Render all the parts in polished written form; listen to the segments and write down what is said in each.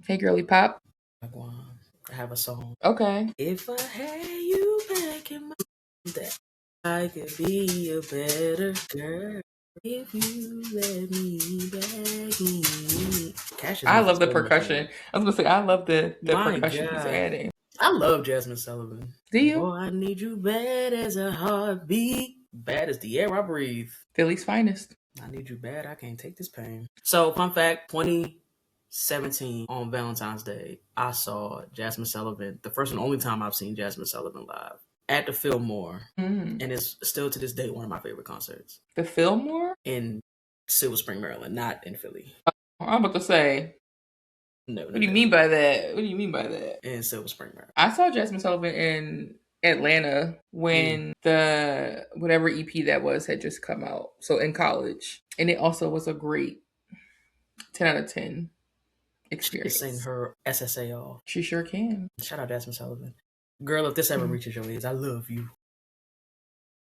Hey, girly pop. I have a song. Okay. If I had you back in my that I could be a better girl if you let me back in. Cash is I making love the so much percussion. money. I was gonna say I love the My percussion he's God. adding. I love Jasmine Sullivan. Do you? Boy, I need you bad as a heartbeat. Bad as the air I breathe. Philly's finest. I need you bad. I can't take this pain. So, fun fact, 2017 on Valentine's Day, I saw Jasmine Sullivan. The first and only time I've seen Jasmine Sullivan live at the Fillmore. And it's still to this day one of my favorite concerts. The Fillmore? In Silver Spring, Maryland, not in Philly. I'm about to say. No. What do you mean by that? What do you mean by that? In Silver Spring, Maryland. I saw Jasmine Sullivan in Atlanta when the whatever EP that was had just come out. So in college. And it also was a great 10 out of 10 experience. She can sing her SSA off. She sure can. Shout out Jasmine Sullivan. Girl, if this ever reaches your ears, I love you.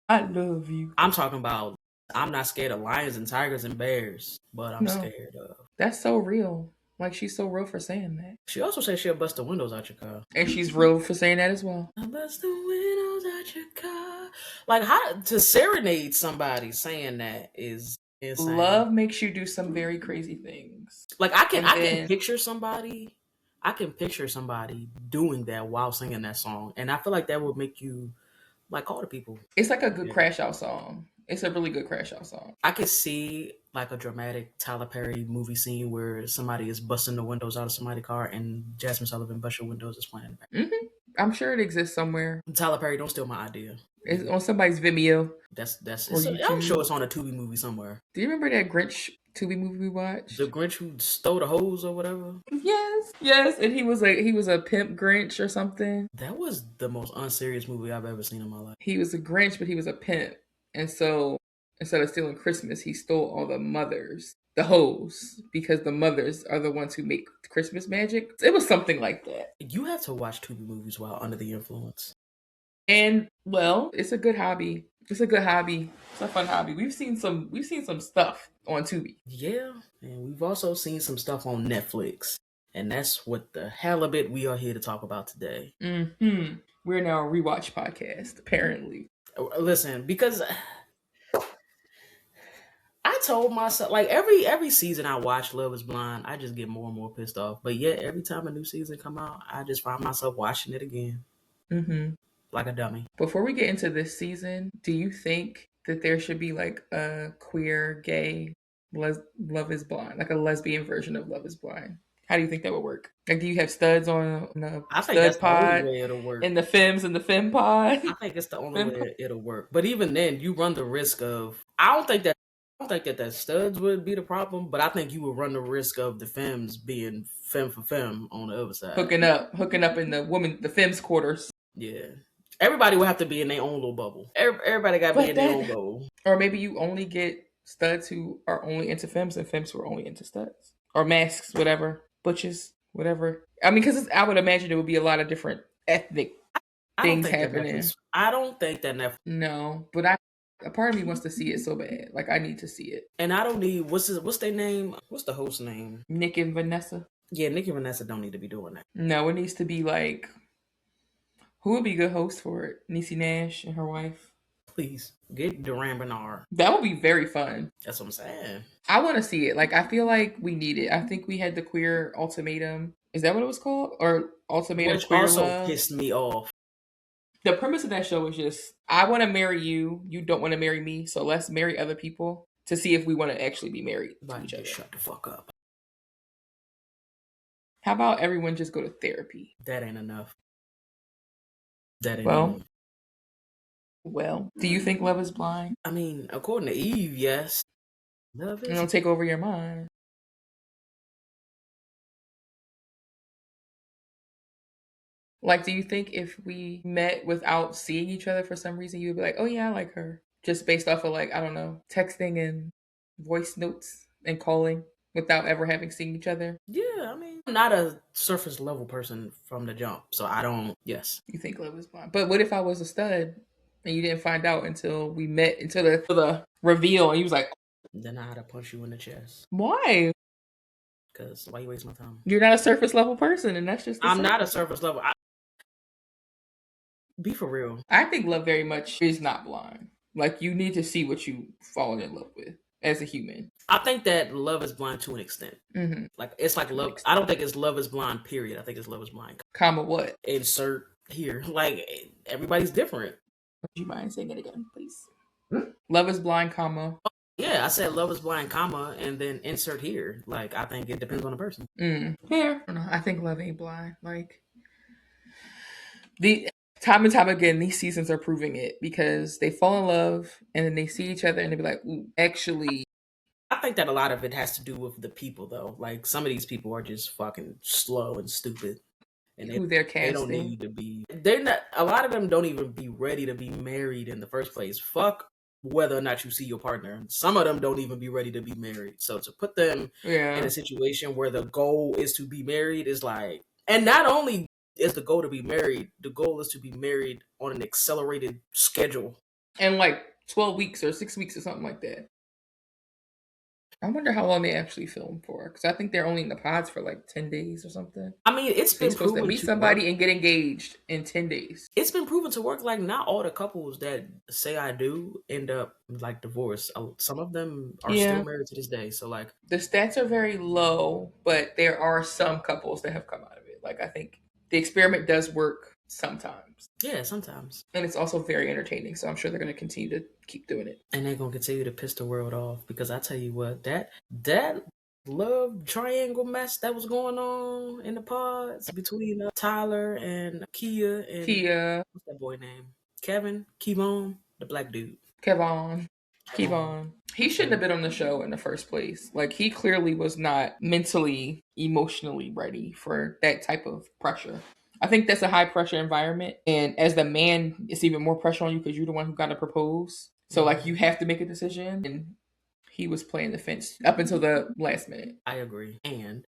I love you. I'm talking about, I'm not scared of lions and tigers and bears, but I'm scared of. That's so real. Like, she's so real for saying that. She also said she'll bust the windows out your car. And she's real for saying that as well. I'll bust the windows out your car. Like, how to serenade somebody saying that is insane. Love makes you do some very crazy things. Like, I can picture somebody. I can picture somebody doing that while singing that song. And I feel like that would make you like all the people. It's like a good crash out song. It's a really good crash out song. I could see like a dramatic Tyler Perry movie scene where somebody is busting the windows out of somebody's car and Jasmine Sullivan Bust Your Windows is playing. I'm sure it exists somewhere. Tyler Perry, don't steal my idea. It's on somebody's Vimeo. I'm sure it's on a Tubi movie somewhere. Do you remember that Grinch Tubi movie we watched? The Grinch who stole the hose or whatever? Yes. And he was a pimp Grinch or something. That was the most unserious movie I've ever seen in my life. He was a Grinch, but he was a pimp. And so instead of stealing Christmas, he stole all the mothers, the hoes, because the mothers are the ones who make Christmas magic. It was something like that. You have to watch Tubi movies while under the influence. And well, it's a good hobby. It's a good hobby. It's a fun hobby. We've seen some stuff on Tubi. Yeah, and we've also seen some stuff on Netflix. And that's what the halibut we are here to talk about today. We're now a rewatch podcast, apparently. Listen, because I told myself, like, every season I watch Love is Blind, I just get more and more pissed off. But yet, every time a new season come out, I just find myself watching it again. Like a dummy. Before we get into this season, do you think that there should be like a queer, gay Love is Blind, like a lesbian version of Love is Blind? How do you think that would work? Like, do you have studs on the stud pod? The only way it'll work. And the femmes in the femme pod? I think it's the only way it'll work. But even then, you run the risk of, I don't think that studs would be the problem, but I think you would run the risk of the femmes being femme for femme on the other side. Hooking up in the femmes quarters. Yeah. Everybody would have to be in their own little bubble. Everybody got to be in their own bubble. Or maybe you only get studs who are only into femmes and femmes who are only into studs. Or masks, whatever. Butches, whatever. I mean, because I would imagine there would be a lot of different ethnic things happening. I don't think that Netflix. No, but a part of me wants to see it so bad. Like, I need to see it. And I don't need, what's their name? What's the host name? Nick and Vanessa. Yeah, Nick and Vanessa don't need to be doing that. No, it needs to be like, who would be a good host for it? Niecy Nash and her wife. Please, get Duran Bernard. That would be very fun. That's what I'm saying. I want to see it. Like, I feel like we need it. I think we had the Queer Ultimatum. Is that what it was called? Or Ultimatum Which Queer also Love? Pissed me off. The premise of that show was just, I want to marry you. You don't want to marry me. So let's marry other people to see if we want to actually be married to each other. Shut the fuck up. How about everyone just go to therapy? That ain't enough. Enough. Well, do you think Love is Blind? I mean, according to Eve, yes. Love is. It'll take over your mind. Like, do you think if we met without seeing each other for some reason, you would be like, oh yeah, I like her? Just based off of, like, I don't know, texting and voice notes and calling without ever having seen each other? Yeah, I mean, I'm not a surface level person from the jump, so I don't, yes. You think Love is Blind. But what if I was a stud and you didn't find out until we met, until the reveal, and you was like, then I had to punch you in the chest. Why? Because why you waste my time? You're not a surface level person, and that's just the I'm not a surface. surface level. Be for real. I think love very much is not blind. Like you need to see what you fallen in love with as a human. I think that love is blind to an extent. Mm-hmm. Like it's like To an love. I extent. don't think it's love is blind. Period. I think it's love is blind. Comma what? Insert here. Like everybody's different. Would you mind saying it again, please? Love is blind, comma. Yeah, I said love is blind, comma, and then insert here. Like I think it depends on the person. Yeah. I don't know. I think love ain't blind. Like the time and time again, these seasons are proving it because they fall in love and then they see each other and they be like, ooh, actually, I think that a lot of it has to do with the people, though. Like some of these people are just fucking slow and stupid, and who they're they don't casting. need to be. They're not. A lot of them don't even be ready to be married in the first place. Fuck whether or not you see your partner. Some of them don't even be ready to be married. So to put them in Yeah. a situation where the goal is to be married is like, and not only is the goal to be married, the goal is to be married on an accelerated schedule. And like 12 weeks or 6 weeks or something like that. I wonder how long they actually film for because I think they're only in the pods for like 10 days or something. I mean, it's So you're been supposed to proven meet to work. somebody and get engaged in 10 days. It's been proven to work. Like not all the couples that say I do end up like divorced. Some of them are still Yeah. married to this day. So like, The stats are very low, but there are some couples that have come out of it. Like I think the experiment does work sometimes. yeah, sometimes. And it's also very entertaining. So I'm sure they're going to continue to keep doing it. And they're gonna continue to piss the world off because I tell you what, that love triangle mess that was going on in the pods between Tyler and Kia and Kia, what's that boy name? Kevin, Kevon, the black dude. Kevon, Kevon. Kevon. He shouldn't have been on the show in the first place. Like he clearly was not mentally, emotionally ready for that type of pressure. I think that's a high pressure environment. And as the man, it's even more pressure on you because you're the one who got to propose. So like you have to make a decision. And he was playing the fence up until the last minute. I agree, and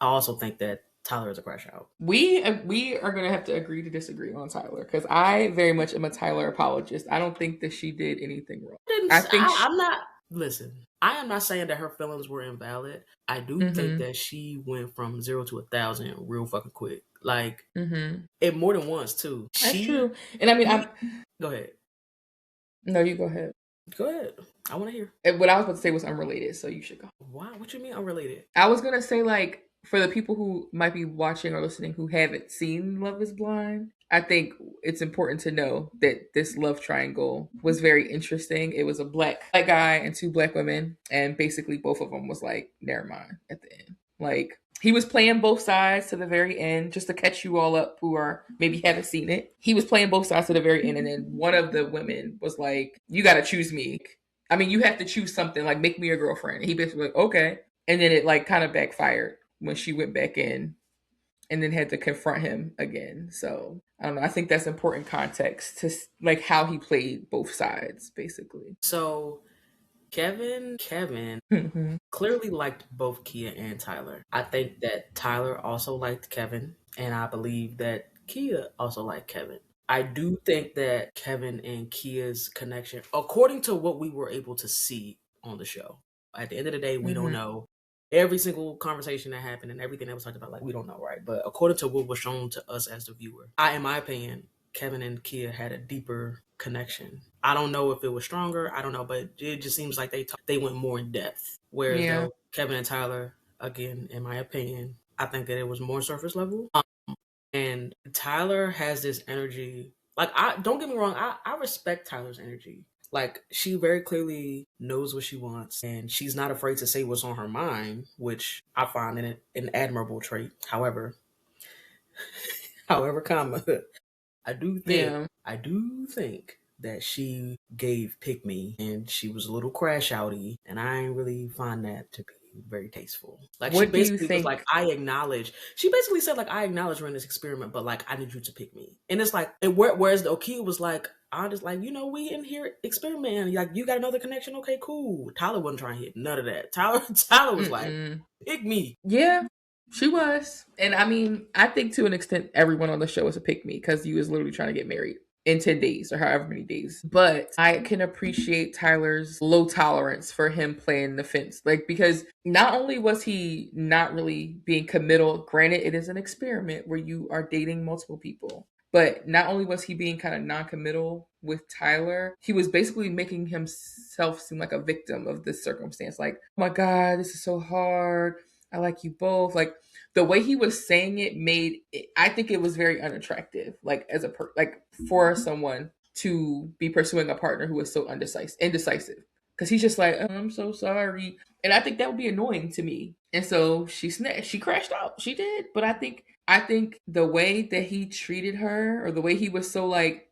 I also think that Tyler is a crash out. We are gonna have to agree to disagree on Tyler because I very much am a Tyler apologist. I don't think that she did anything wrong. I think I'm not. Listen, I am not saying that her feelings were invalid. I do think mm-hmm, that she went from 0 to 1,000 real fucking quick. Like, mm-hmm. it more than once too. That's true. And I mean, He, I'm go ahead, no, you go ahead. go ahead. I want to hear. And what I was about to say was unrelated, so you should go. Why? What you mean unrelated? I was gonna say like for the people who might be watching or listening who haven't seen Love Is Blind, I think it's important to know that this love triangle was very interesting. It was a black guy and two black women, and basically both of them was like, never mind at the end. Like he was playing both sides to the very end, just to catch you all up who are maybe haven't seen it. He was playing both sides to the very end, and then one of the women was like, "You got to choose me. I mean, you have to choose something. Like, make me your girlfriend." And he basically like, okay, and then it like kind of backfired when she went back in and then had to confront him again. So I don't know. I think that's important context to like how he played both sides, basically. So Kevin Mm-hmm. clearly liked both Kia and Tyler. I think that Tyler also liked Kevin, and I believe that Kia also liked Kevin. I do think that Kevin and Kia's connection, according to what we were able to see on the show, at the end of the day, we don't Mm-hmm. know every single conversation that happened and everything that was talked about. Like we don't know, right? But according to what was shown to us as the viewer, in my opinion, Kevin and Kia had a deeper connection. I don't know if it was stronger. I don't know, but it just seems like they went more in depth. Whereas Yeah. though Kevin and Tyler, again, in my opinion, I think that it was more surface level. And Tyler has this energy. Like I don't get me wrong, I respect Tyler's energy. Like she very clearly knows what she wants and she's not afraid to say what's on her mind, which I find an admirable trait. Comma, Yeah. I do think that she gave pick me and she was a little crash outy and I ain't really find that to be very tasteful. Like she What do you basically was like, think? she basically said like, I acknowledge we're in this experiment, but like, I need you to pick me. And it's like, whereas the Okia was like, I just like, we in here experimenting. Like, you got another connection? Okay, cool. Tyler wasn't trying to hit none of that. Tyler was like, Mm-mm. pick me. Yeah, she was. And I mean, I think to an extent, everyone on the show was a pick me because you was literally trying to get married in 10 days or however many days. But I can appreciate Tyler's low tolerance for him playing the fence. Like, because not only was he not really being committal, granted, it is an experiment where you are dating multiple people. But not only was he being kind of non-committal with Tyler, he was basically making himself seem like a victim of this circumstance. Like, oh my God, this is so hard. I like you both. Like, the way he was saying it made it, I think it was very unattractive. Like, as like for someone to be pursuing a partner who is so indecisive. Because he's just like, oh, I'm so sorry, and I think that would be annoying to me. And so she crashed out. She did, but I think the way that he treated her, or the way he was so like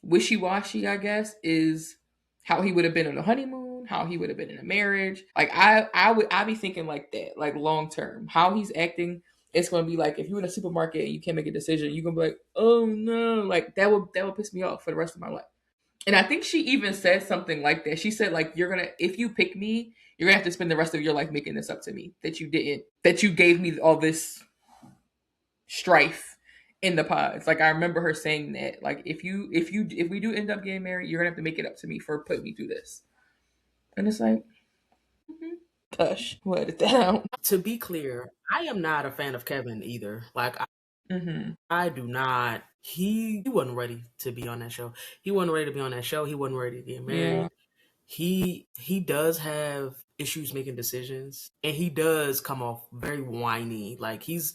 wishy washy, I guess, is how he would have been on a honeymoon, how he would have been in a marriage. Like I'd be thinking like that, like long term. How he's acting, it's gonna be like if you're in a supermarket and you can't make a decision, you're gonna be like, oh no, like that would piss me off for the rest of my life. And I think she even said something like that. She said, like, you're gonna if you pick me, you're gonna have to spend the rest of your life making this up to me that you gave me all this strife in the pods. Like I remember her saying that. Like if we do end up getting married, you're gonna have to make it up to me for putting me through this. And it's like, mm-hmm. Tush, we'll edit that out. To be clear, I am not a fan of Kevin either. Like Mm-hmm. I do not. He wasn't ready to be on that show. He wasn't ready to be on that show. He wasn't ready to get Yeah. married. He does have issues making decisions, and he does come off very whiny. Like he's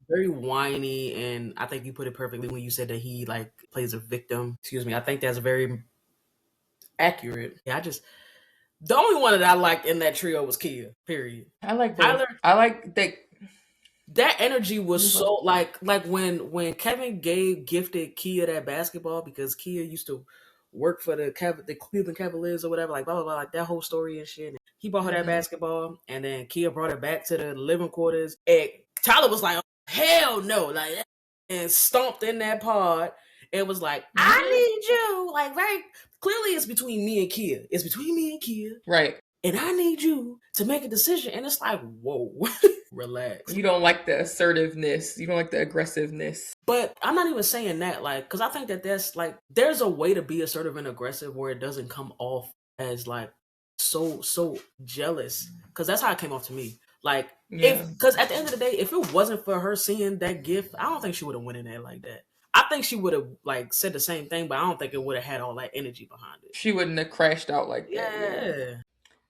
very whiny, and I think you put it perfectly when you said that he like plays a victim. Excuse me. I think that's very accurate. Yeah, I just the only one that I liked in that trio was Kia. Period. I like both. Tyler, I like that. that energy was You about so to- like when Kevin gifted Kia that basketball because Kia used to work for the Cleveland Cavaliers or whatever, like blah blah blah, like that whole story and shit. He bought her that Mhm. basketball, and then Kia brought it back to the living quarters. And Tyler was like, "Hell no!" Like, and stomped in that pod. It was like, "I Mhm. need you." Like, very clearly, it's between me and Kia. It's between me and Kia, Right. and I need you to make a decision. And it's like, whoa, relax. You don't like the assertiveness. You don't like the aggressiveness. But I'm not even saying that, like, because I think that that's like, there's a way to be assertive and aggressive where it doesn't come off as like so jealous. Because that's how it came off to me. Like, Yeah. because at the end of the day, if it wasn't for her seeing that gift, I don't think she would have went in there like that. I think she would have like said the same thing, but I don't think it would have had all that energy behind it. She wouldn't have crashed out like that. Yeah. Yeah.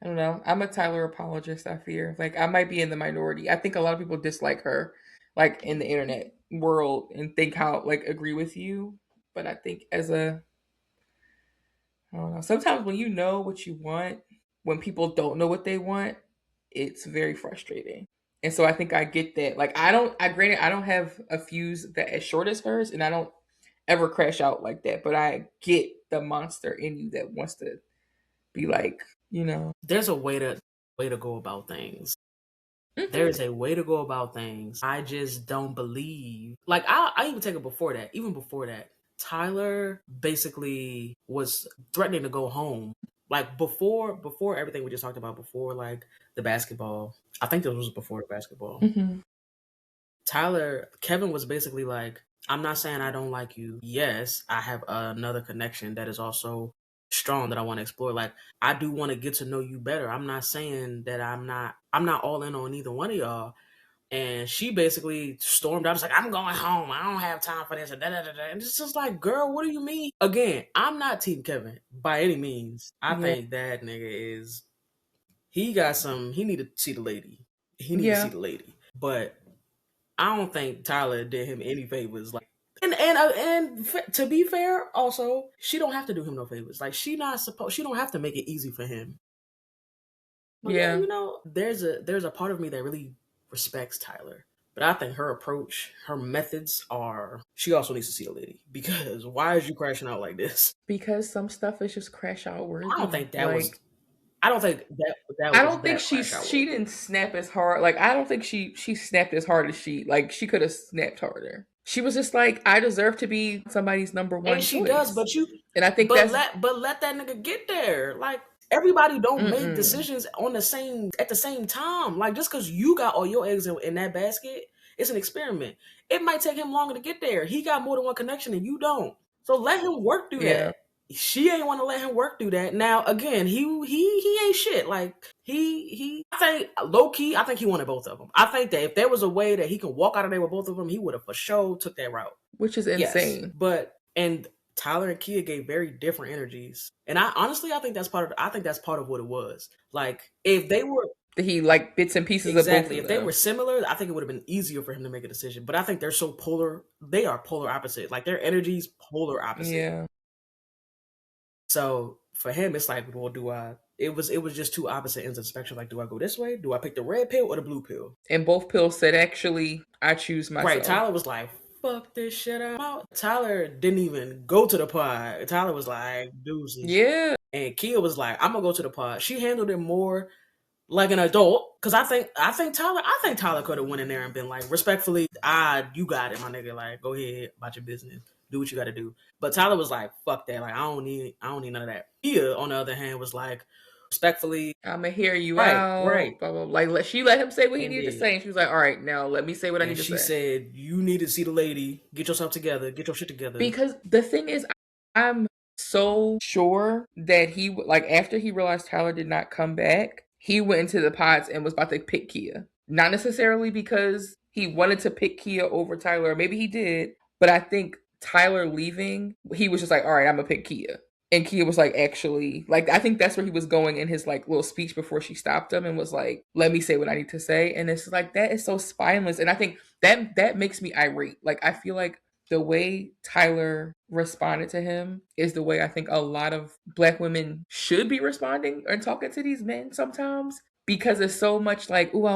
I don't know. I'm a Tyler apologist, I fear. Like I might be in the minority. I think a lot of people dislike her, like in the internet world, and think how like agree with you. But I think I don't know. Sometimes when you know what you want, when people don't know what they want, it's very frustrating. And so I think I get that. Like I granted I don't have a fuse that as short as hers, and I don't ever crash out like that. But I get the monster in you that wants to be like, There's a way to go about things. There hmm is a way to go about things. I just don't believe. Like I even take it before that. Even before that, Tyler basically was threatening to go home. Like before everything we just talked about before, like the basketball. I think this was before the basketball. hmm Kevin was basically like, I'm not saying I don't like you. Yes, I have another connection that is also strong that I want to explore. Like, I do want to get to know you better. I'm not saying that I'm not all in on either one of y'all. And she basically stormed out. It's like, I'm going home. I don't have time for this. And, da, da, da, da. And it's just like, girl, what do you mean? Again, I'm not Team Kevin by any means. I Yeah. think that nigga is, he need to see the lady. He need to see Yeah. the lady. But I don't think Tyler did him any favors. Like, and to be fair, also she don't have to do him no favors. Like she don't have to make it easy for him. But yeah, Yeah. there's a part of me that really respects Tyler. But I think her approach, her methods are. She also needs to see a lady because why is you crashing out like this? Because some stuff is just crash out I don't worthy. think that was. Like I don't think that I was don't think that crash out she worthy. didn't snap as hard. Like I don't think she snapped as hard as she could have snapped harder. She was just like, I deserve to be somebody's number And one she does, choice. but you And I think but that's let that nigga get there. Like everybody don't make mm-mm. decisions on the same at the same time. Like just because you got all your eggs in that basket, it's an experiment. It might take him longer to get there. He got more than one connection and you don't. So let him work through Yeah. that. She ain't want to let him work through that. Now again, he ain't shit. Like he. I think low key, I think he wanted both of them. I think that if there was a way that he could walk out of there with both of them, he would have for sure took that route. Which is Yes, insane. but and Tyler and Kia gave very different energies, and I honestly I think that's part of what it was. Like if they were That he like bits and pieces of both exactly of if they were them. similar, I think it would have been easier for him to make a decision. But I think they're so polar; they are polar opposite. Like their energies polar opposite. Yeah. So for him, it's like, well, do I? It was just two opposite ends of the spectrum. Like, do I go this way? Do I pick the red pill or the blue pill? And both pills said, actually, I choose Right. myself. Tyler was like, fuck this shit, I'm out. Tyler didn't even go to the pod. Tyler was like, deuces. Yeah. And Kia was like, I'm gonna go to the pod. She handled it more like an adult. Cause I think Tyler could have went in there and been like, respectfully, you got it, my nigga. Like, go ahead about your business. Do what you gotta do. But Tyler was like, fuck that. Like, I don't need none of that. Kia, on the other hand, was like, respectfully, I'm gonna hear you right, right. out. Blah, blah, blah. Like she let him say what he And needed to did. say, and she was like, "All right, now let me say what I And need to she say." said, you need to see the lady, get yourself together, get your shit together. Because the thing is, I'm so sure that like after he realized Tyler did not come back, he went into the pods and was about to pick Kia. Not necessarily because he wanted to pick Kia over Tyler, or maybe he did, but I think Tyler leaving, he was just like, "All right, I'm gonna pick Kia." And Kia was like, actually, like I think that's where he was going in his like little speech before she stopped him and was like, "Let me say what I need to say." And it's like that is so spineless, and I think that makes me irate. Like I feel like the way Tyler responded to him is the way I think a lot of black women should be responding and talking to these men sometimes, because it's so much like, "Ooh, I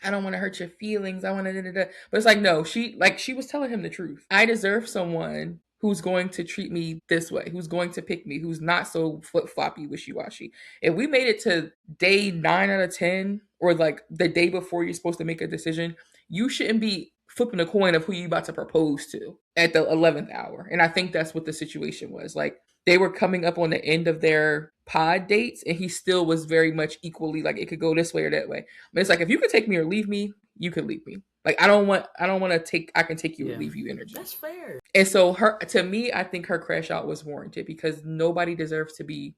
don't want to hurt your feelings. I want to da, da, da." But it's like, no, she was telling him the truth. I deserve someone who's going to treat me this way, who's going to pick me, who's not so flip floppy, wishy washy. If we made it to day 9 out of 10, or like the day before you're supposed to make a decision, you shouldn't be flipping a coin of who you about to propose to at the 11th hour. And I think that's what the situation was. Like they were coming up on the end of their pod dates, and he still was very much equally like it could go this way or that way. But it's like, if you could take me or leave me, you could leave me. Like I don't want to take I can take you or Yeah. leave you energy. That's fair. And so her to me, I think her crash out was warranted, because nobody deserves to be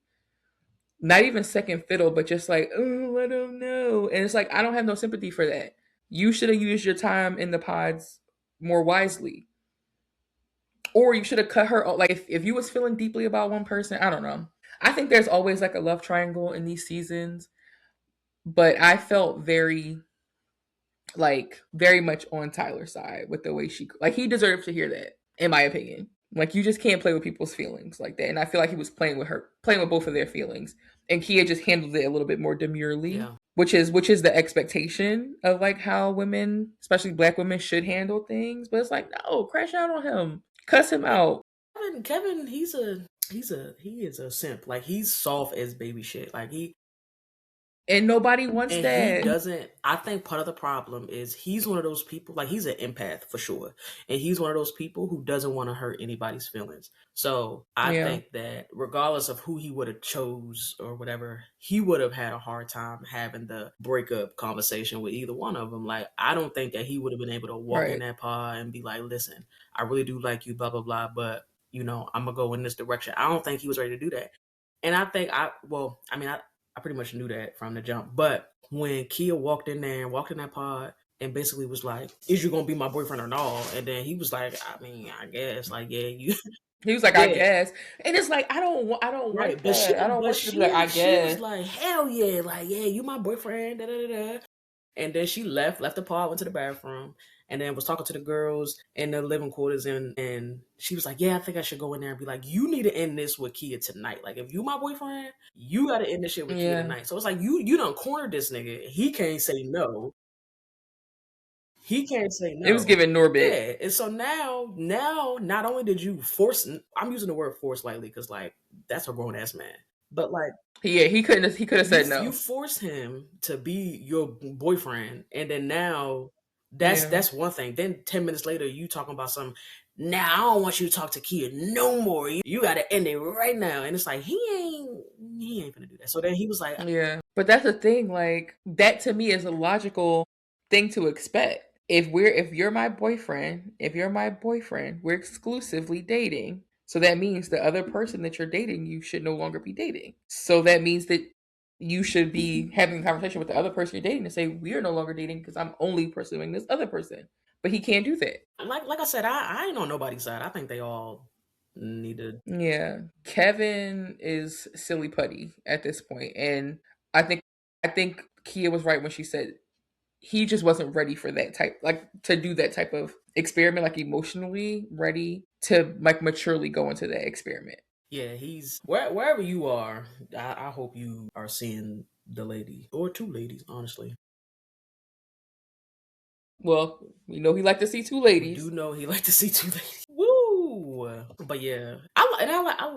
not even second fiddle, but just like, oh, I don't know. And it's like, I don't have no sympathy for that. You should have used your time in the pods more wisely. Or you should have cut her off. Like if you was feeling deeply about one person, I don't know. I think there's always like a love triangle in these seasons, but I felt very much on Tyler's side with the way she like he deserved to hear that, in my opinion. Like you just can't play with people's feelings like that. And I feel like he was playing with both of their feelings. And Kia just handled it a little bit more demurely, Yeah. which is the expectation of like how women, especially black women, should handle things. But it's like, no, crash out on him. Cuss him Yeah. out. Kevin, he is a simp. Like he's soft as baby shit. Like And nobody wants he that. doesn't. I think part of the problem is he's one of those people. Like he's an empath for sure, and he's one of those people who doesn't want to hurt anybody's feelings. So I Yeah. think that regardless of who he would have chose or whatever, he would have had a hard time having the breakup conversation with either one of them. Like I don't think that he would have been able to walk in Right. that pod and be like, "Listen, I really do like you, blah blah blah," but I'm gonna go in this direction. I don't think he was ready to do that. And I think I pretty much knew that from the jump. But when Kia walked in there and walked in that pod and basically was like, "Is you gonna be my boyfriend or no?" And then he was like, "I mean, I guess, like, yeah, you, He was like, I yeah, guess. And it's like, I don't right." like But that. I don't but want you to be like, I she was guess. like, "Hell yeah, like, yeah, you my boyfriend." Da da da da. And then she left the pod, went to the bathroom, and then was talking to the girls in the living quarters, and she was like, "Yeah, I think I should go in there and be like, you need to end this with Kia tonight. Like, if you my boyfriend, you got to end this shit with Kia Yeah. tonight." So it's like you done cornered this nigga. He can't say no. He can't say It was no. given Norbit. Yeah, and so now, not only did you force, I'm using the word force lightly because like that's a grown ass man, but like Yeah, he could have said you no. force him to be your boyfriend, and then now Yeah. that's one thing. Then 10 minutes later, you talking about some. Now I don't want you to talk to Kia no more. You got to end it right now. And it's like he ain't gonna do that. So then he was like, Yeah. But that's the thing, like that to me is a logical thing to expect. If you're my boyfriend, we're exclusively dating. So that means the other person that you're dating, you should no longer be dating. So that means that you should be having a conversation with the other person you're dating to say, we are no longer dating because I'm only pursuing this other person. But he can't do that. Like I said, I ain't on nobody's side. I think they all need to. Yeah. Kevin is silly putty at this point. And I think I think Kia was right when she said he just wasn't ready for that type, like to do that type of experiment, like emotionally ready to like maturely go into that experiment. Yeah, he's wherever you are. I hope you are seeing the lady or two ladies. Honestly, Well, we know he liked to see two we do ladies. know he like to see two ladies. Woo! But yeah,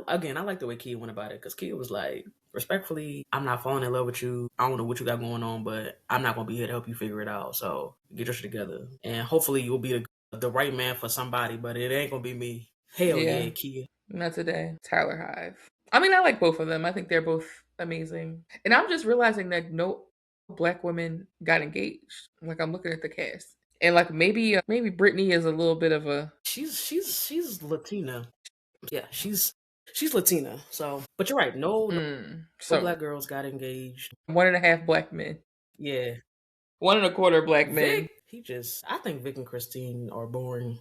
again, I like the way Kia went about it because Kia was like, respectfully, I'm not falling in love with you. I don't know what you got going on, but I'm not gonna be here to help you figure it out. So get your shit together, and hopefully you'll be the right man for somebody. But it ain't gonna be me. Hell Yeah, yeah, Kia. not today. Tyler Hive. I mean, I like both of them. I think they're both amazing. And I'm just realizing that no black women got engaged. Like I'm looking at the cast, and like maybe Brittany is a little bit of a She's Latina. Yeah, she's Latina. So, but you're right. No so black girls got engaged. one and a half black men, Yeah, one and a quarter black men, Vic. I think Vic and Christine are boring.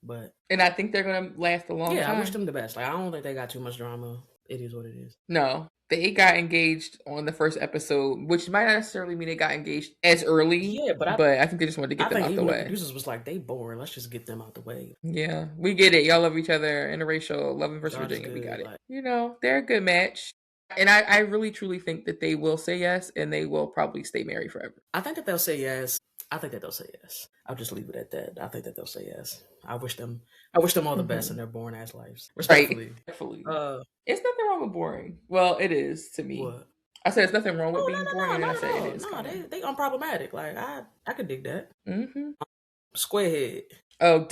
But and I think they're gonna last a long yeah, I wish time. them the best. Like I don't think they got too much drama. It is what it is. No, they got engaged on the first episode, which might not necessarily mean they got engaged as early, Yeah, but but I think they just wanted to I get them think out the even the way. producers was like, they boring. Let's just get them out the way. Yeah, we get it. Y'all love each other. Interracial, love versus God is Virginia. We got good. it. Like They're a good match. And I really truly think that they will say yes and they will probably stay married forever. I think that they'll say yes. I think that they'll say yes. I'll just leave it at that. I think that they'll say yes. I wish them all the best in Mm-hmm. their boring ass lives. Right. Respectfully. Hopefully. Uh, It's nothing wrong with boring. Well, it is to me. what? I said it's nothing wrong with Oh being boring, and then I not said at it all. is No, kind of. they unproblematic. Like I could dig that. Mm-hmm. Squarehead Oh,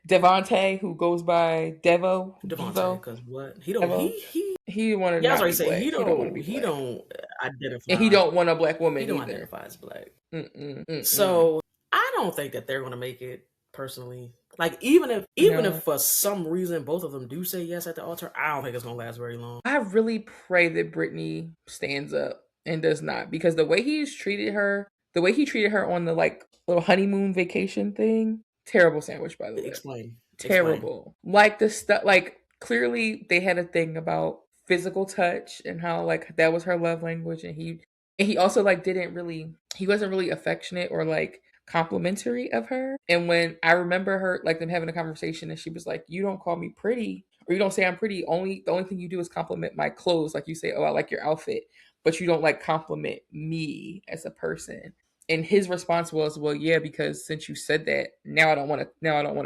Devontae, who goes by Devontae, Devo, because what he wanted to yeah, I was not already be say black. He don't want to be he black, don't and he identify don't want a black he woman don't either. identify as black. Mm-mm, mm-mm. So I don't think that they're gonna make it personally. Like even if No, for some reason both of them do say yes at the altar, I don't think it's gonna last very long. I really pray that Brittany stands up and does not, because the way he treated her on the like little honeymoon vacation thing, terrible sandwich by the way. Explain. Terrible. Like the stuff, like clearly they had a thing about physical touch and how like that was her love language, and he also like didn't really, he wasn't really affectionate or like complimentary of her. And when I remember her like them having a conversation, and she was like, "You don't call me pretty, or you don't say I'm pretty. The only thing you do is compliment my clothes. Like you say, oh, I like your outfit, but you don't like compliment me as a person." And his response was, "Well, yeah, because since you said that, now I don't want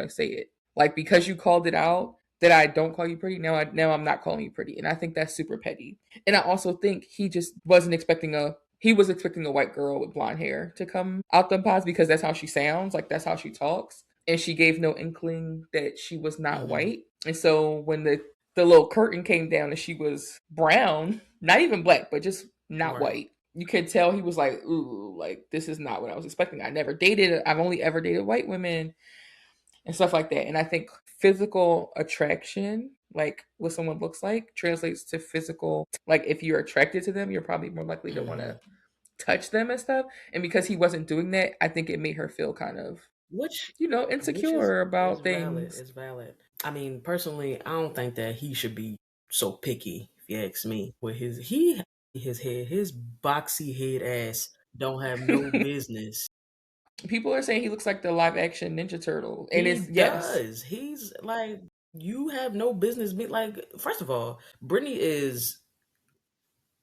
to say it. Like because you called it out that I don't call you pretty, now I'm not calling you pretty." And I think that's super petty. And I also think he was expecting a white girl with blonde hair to come out the pods because that's how she sounds, like that's how she talks. And she gave no inkling that she was not Hmm. white. And so when the little curtain came down and she was brown, not even black, but just not Right. white, you could tell he was like, ooh, like this is not what I was expecting. I've only ever dated white women and stuff like that. And I think physical attraction, like what someone looks like, translates to physical. Like if you're attracted to them, you're probably more likely to want Hmm. to touch them and stuff. And because he wasn't doing that, I think it made her feel kind of, Which which insecure is about valid. things. It's valid. I mean, personally, I don't think that he should be so picky. If you ask me, with his boxy head ass don't have no business. People are saying he looks like the live action Ninja Turtle. And He it's yes. does. He's like, you have no business being like. First of all, Brittany is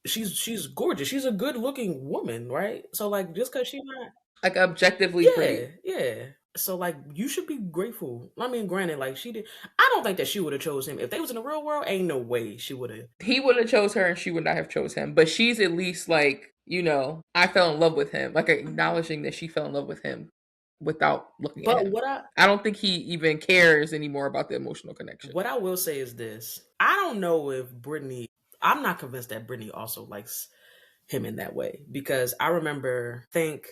she's gorgeous. She's a good looking woman, right? So like, just because she's not, Like objectively yeah, pretty. yeah. So like, you should be grateful. I mean, granted, like she did. I don't think that she would have chose him if they was in the real world. Ain't no way she would have. He would have chose her and she would not have chose him. But she's at least like, I fell in love with him. Like acknowledging that she fell in love with him without looking at But him. I don't think he even cares anymore about the emotional connection. what I will say is this: I don't know if Brittany. I'm not convinced that Brittany also likes him in that way because I remember think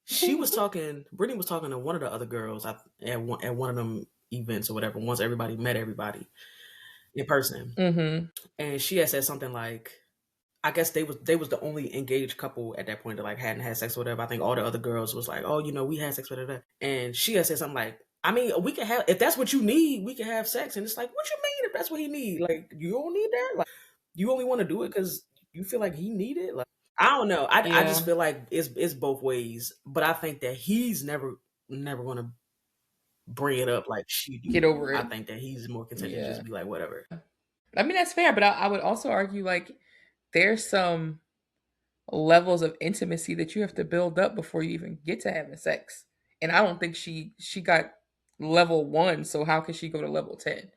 she was talking. Brittany was talking to one of the other girls at one of them events or whatever. Once everybody met everybody in person, Mm-hmm. and she had said something like, I guess they was the only engaged couple at that point that like hadn't had sex or whatever. I think all the other girls was like, oh, we had sex with her, and she had said something like, I mean, we can have if that's what you need, we can have sex, and it's like, what you mean if that's what he need? Like, you don't need that. Like, you only want to do it because you feel like he need it. Like, I don't know. I just Yeah. feel like it's both ways, but I think that he's never gonna bring it up like she Get do. over I it. think that he's more content to Yeah. just be like, whatever. I mean, that's fair, but I would also argue like there's some levels of intimacy that you have to build up before you even get to having sex. And I don't think she got level 1, so how can she go to level 10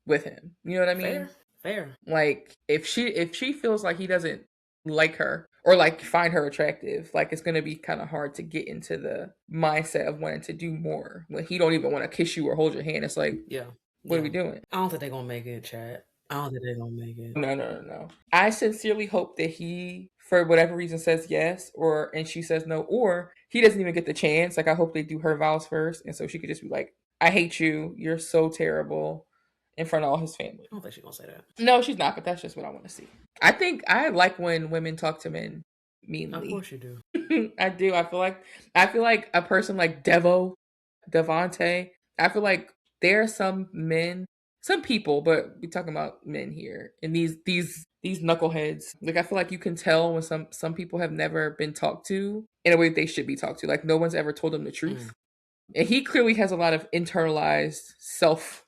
with him? You know what I Fair, mean? fair. Like if she feels like he doesn't like her or like find her attractive, like it's going to be kind of hard to get into the mindset of wanting to do more when he don't even want to kiss you or hold your hand. It's like, Yeah, what are yeah. we doing? I don't think they're gonna make it, Chad. I don't think they're gonna make it. No, no, no, no. I sincerely hope that he, for whatever reason, says yes, or and she says no, or he doesn't even get the chance. Like I hope they do her vows first, and so she could just be like, "I hate you. You're so terrible," in front of all his family. I don't think she's gonna say that. No, she's not. But that's just what I want to see. I think I like when women talk to men Of meanly. course you do. I do. I feel like a person like Devonte. I feel like there are some men, some people, but we're talking about men here, and these knuckleheads. Like I feel like you can tell when some people have never been talked to in a way that they should be talked to. Like no one's ever told them the Mm. truth, and he clearly has a lot of internalized self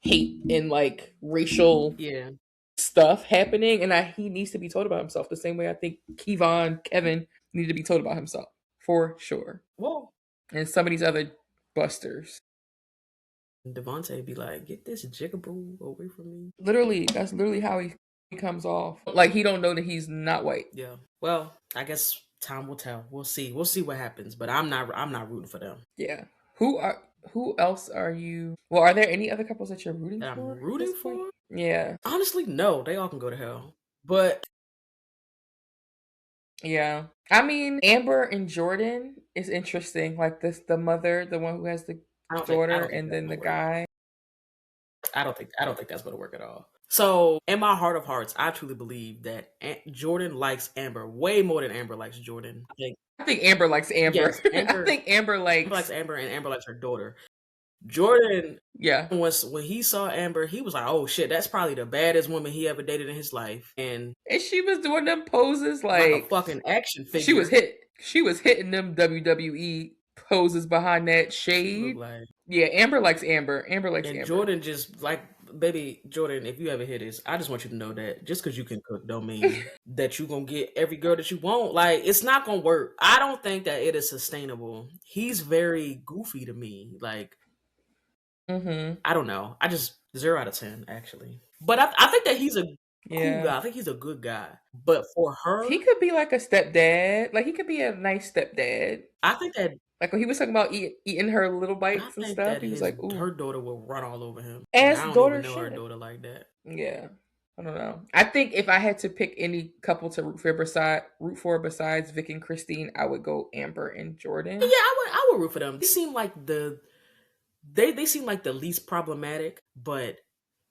hate and like racial Yeah. stuff happening, and he needs to be told about himself the same way I think Kevin needed to be told about himself for sure. Well, And some of these other busters, Devontae be like, get this jigaboo away from me. literally, that's literally how he comes off. Like he don't know that he's not white. Yeah. Well, I guess time will tell. We'll see. We'll see what happens. But I'm not rooting for them. Yeah. Who else are you? Well, are there any other couples that you're rooting That I'm for at rooting this point? for? Yeah. Honestly, no. They all can go to hell. But Yeah. I mean, Amber and Jordan is interesting. Like this, the mother, the one who has the I daughter, don't think and that's then gonna the work. guy. I don't think that's gonna work at all. So in my heart of hearts, I truly believe that Jordan likes Amber way more than Amber likes Jordan. I think I think Amber likes Amber. yes, I think Amber Amber likes likes. Amber and Amber likes her daughter. Jordan Yeah. was when he saw Amber, he was like, "Oh shit, that's probably the baddest woman he ever dated in his life," and And she was doing them poses like a like fucking action she was figure. hit. She was hitting them WWE poses behind that She looked shade. like, Yeah, Amber likes Amber. Amber likes and Amber. Jordan just like, baby Jordan, if you ever hear this, I just want you to know that just because you can cook don't mean that you gonna get every girl that you want. Like, it's not gonna work. I don't think that it is sustainable. He's very goofy to me. Like, Mm-hmm. I don't know. I just 0 out of 10 actually. But I think that he's a cool Yeah. guy. I think he's a good guy. But for He her, could be like a stepdad. Like he could be a nice stepdad. I think that Like when he was talking about eating her little I bites and think stuff, that he was his like, "Ooh," her daughter will run all over him, and as I don't even daughter know her should. daughter like that. Yeah. I don't know. I think if I had to pick any couple to root for besides Vic and Christine, I would go Amber and Yeah, Jordan. I would root for them. They seem like the least problematic, but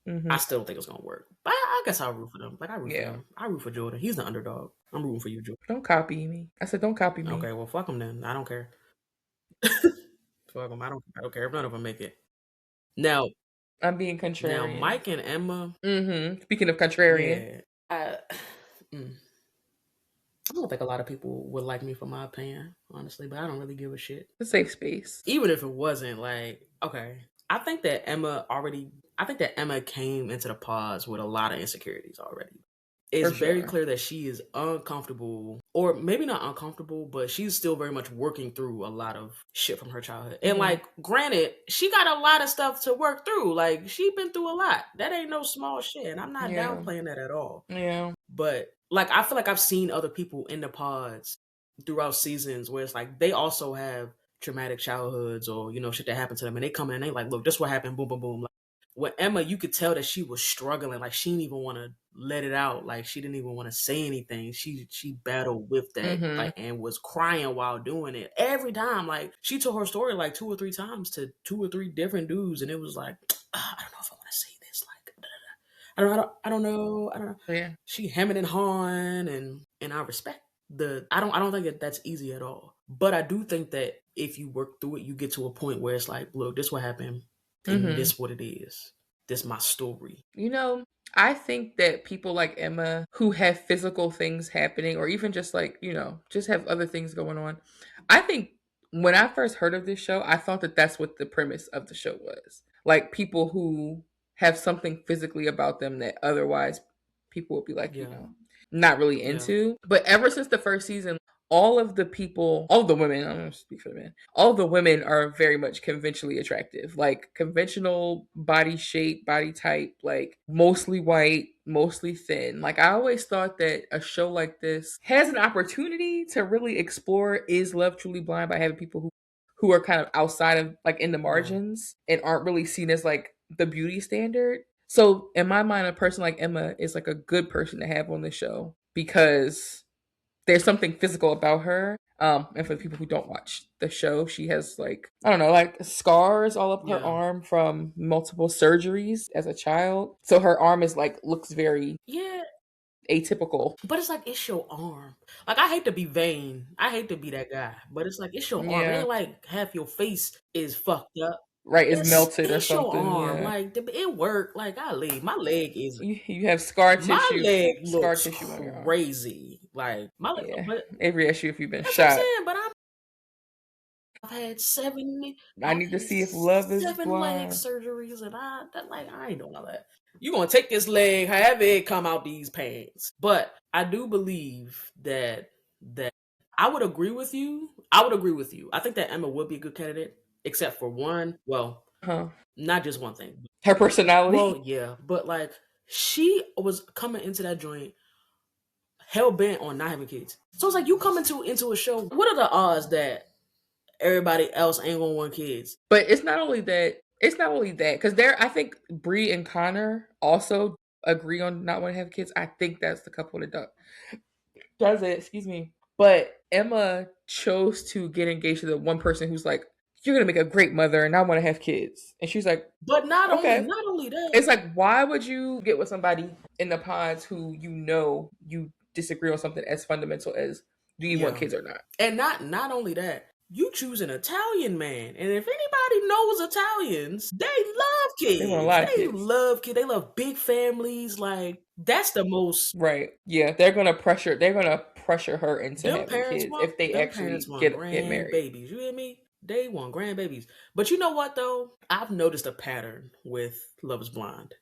I Hmm. still don't think it's gonna work. But I guess I'll root for them. Like, I root for Yeah. them. I root for Jordan. He's the underdog. I'm rooting for you, Jordan. Don't copy me. I said, don't copy me. Okay, well, fuck them then. I don't care. Fuck them. I don't care if none of them make it. Now, I'm being now, contrarian. Mike and Emma. Speaking of contrarian, Yeah, mm, I don't think a lot of people would like me for my opinion, honestly. But I don't really give a shit. it's a safe space. Even if it wasn't, like, okay, I think that Emma came into the pause with a lot of insecurities already. It's For very sure. clear that she is uncomfortable, or maybe not uncomfortable, but she's still very much working through a lot of shit from her childhood. And Hmm. like, granted, she got a lot of stuff to work through. Like, she been through a lot. That ain't no small shit. And I'm not Yeah. downplaying that at all. Yeah. But like, I feel like I've seen other people in the pods throughout seasons where it's like they also have traumatic childhoods, or shit that happened to them, and they come in and they like, look, this what happened, boom, boom, boom. Like, with Emma, you could tell that she was struggling. Like, she didn't even want to let it out. Like she didn't even want to say anything. She battled with that, Mm-hmm. like, and was crying while doing it every time. Like she told her story like 2 or 3 times to 2 or 3 different dudes, and it was like, I don't know if I want to say this. Like, I don't know. I don't know. Yeah. She hemming and hawing, and I respect the. I don't think that that's easy at all. But I do think that if you work through it, you get to a point where it's like, look, this what happened, and Mm-hmm. this what it is. This my story. You know, I think that people like Emma who have physical things happening, or even just like, just have other things going on. I think when I first heard of this show, I thought that that's what the premise of the show was. Like people who have something physically about them that otherwise people would be like, Yeah, not really yeah, into. But ever since the first season, all of the people, all of the women, I'm gonna speak for the men, all of the women are very much conventionally attractive, like conventional body shape, body type, like mostly white, mostly thin. Like I always thought that a show like this has an opportunity to really explore is love truly blind by having people who are kind of outside of like in the yeah, margins and aren't really seen as like the beauty standard. So in my mind, a person like Emma is like a good person to have on the show because there's something physical about her. And for the people who don't watch the show, she has like, I don't know, like scars all up her yeah, arm from multiple surgeries as a child. So her arm is like looks very yeah. atypical. But it's like it's your arm. Like I hate to be vain. I hate to be that guy. But it's like it's your arm. It Yeah. ain't like half your face is fucked up. Right, is It's melted or it's your something. arm. Yeah. Like it worked. Like I leave. My leg is You have scar my tissue, leg scar looks tissue on your arm. crazy. Like my leg, Yeah. but Every issue if you've been that's what I'm shot. saying. But I've had I I've need to had see if love is 7 leg blind. surgeries, and I ain't doing all that. You gonna take this leg, however it come out these pants. But I do believe that I would agree with you. I would agree with you. I think that Emma would be a good candidate, except for one. Well, Huh. not just one thing. Her personality. Well, yeah, but like she was coming into that joint hell bent on not having kids. So it's like you come into a show. What are the odds that everybody else ain't gonna want kids? But it's not only that. It's not only that because I think Bree and Connor also agree on not wanting to have kids. I think that's the couple that does it. Excuse me. But Emma chose to get engaged to the one person who's like, "You're gonna make a great mother, and I want to have kids." And she's like, But "Okay." not only that, It's like, why would you get with somebody in the pods who you disagree on something as fundamental as do you want yeah, kids or not? and not only that, you choose an Italian man, and if anybody knows Italians, they love They want a kids. lot of They kids. love kids. They love big families. Like that's the most. Right. Yeah, they're gonna pressure her into having kids if they Them parents actually want get grand married. babies. You hear me? They want grand babies. But you know what though? I've noticed a pattern with Love Is Blind.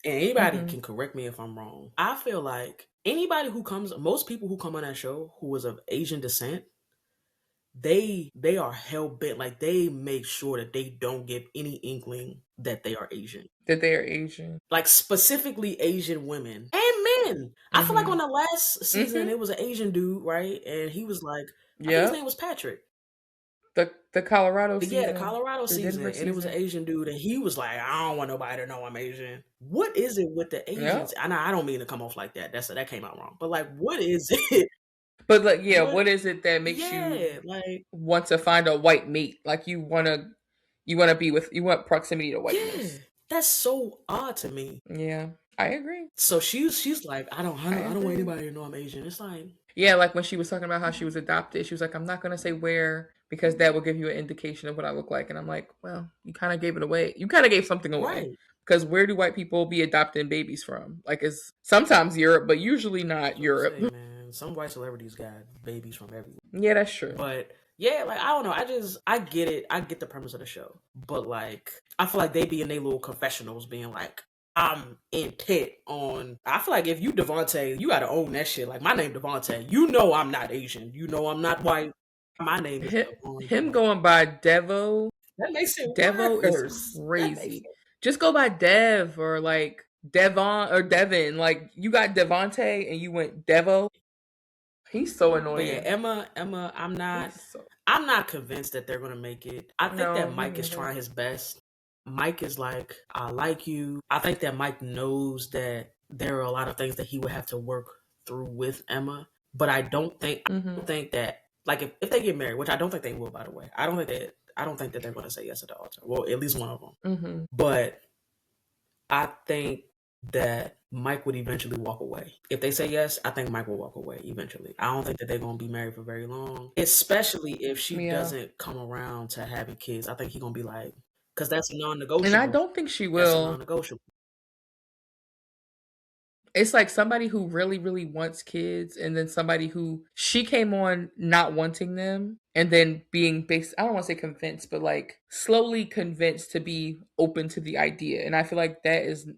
And anybody Hmm. can correct me if I'm wrong. I feel like anybody who comes, most people who come on that show who was of Asian descent, they are hell bent. Like they make sure that they don't give any inkling that they are Asian. That they are Asian. Like specifically Asian women and men. I feel like Hmm. on the last season Hmm. it was an Asian dude, right? And he was like, I think his name Yep. was Patrick. The Colorado Yeah, the season, Colorado the season, Denver and it was an season. Asian dude, and he was like, "I don't want nobody to know I'm Asian." What is it with the Asians? Yep. I don't mean to come off like that. That came out wrong. But like, what is it? But like, yeah, What? what is it that makes you Yeah, like, want to find a white mate? Like you want to be with, you want proximity to yeah, whiteness. that's so odd to me. Yeah, I agree. So she's like, I I don't want agree. anybody to know I'm Asian. It's like, Yeah, like when she was talking about how she was adopted, she was like, "I'm not gonna say where because that will give you an indication of what I look like." And I'm like, "Well, you kind of gave it away. You kind of gave something away right? because where do white people be adopting babies from? Like, it's sometimes Europe, but usually not That's what I'm Europe." saying, man. Some white celebrities got babies from everywhere. Yeah, that's true. But yeah, like I don't know. I get it. I get the premise of the show. But like I feel like they be in their little confessionals being like, I'm intent on I feel like if you Devontae, you gotta own that shit. Like my name Devontae. You know I'm not Asian. You know I'm not white. My name is Devon. Him going by Devo, That makes it Devo is worse. That makes crazy. it Just go by Dev or like Devon or Devin. Like you got Devonte and you went Devo. He's so But yeah, annoying. Emma, He's so I'm not convinced that they're gonna make it. I think no, that me Mike is neither. trying his best. Mike is like, I like you. I think that Mike knows that there are a lot of things that he would have to work through with Emma. But I don't Mm-hmm. think that, like, if they get married, which I don't think they will, by the way. I don't think that they're going to say yes at the altar. Well, at least one of them. Mm-hmm. But I think that Mike would eventually walk away. If they say yes, I think Mike will walk away eventually. I don't think that they're going to be married for very long, especially if she Yeah. doesn't come around to having kids. I think he's going to be like, because that's a And I non-negotiable. don't think she That's a will. non-negotiable. It's like somebody who really, really wants kids, and then somebody who she came on not wanting them, and then being based, I don't want to say convinced, but like slowly convinced to be open to the idea. And I feel like that is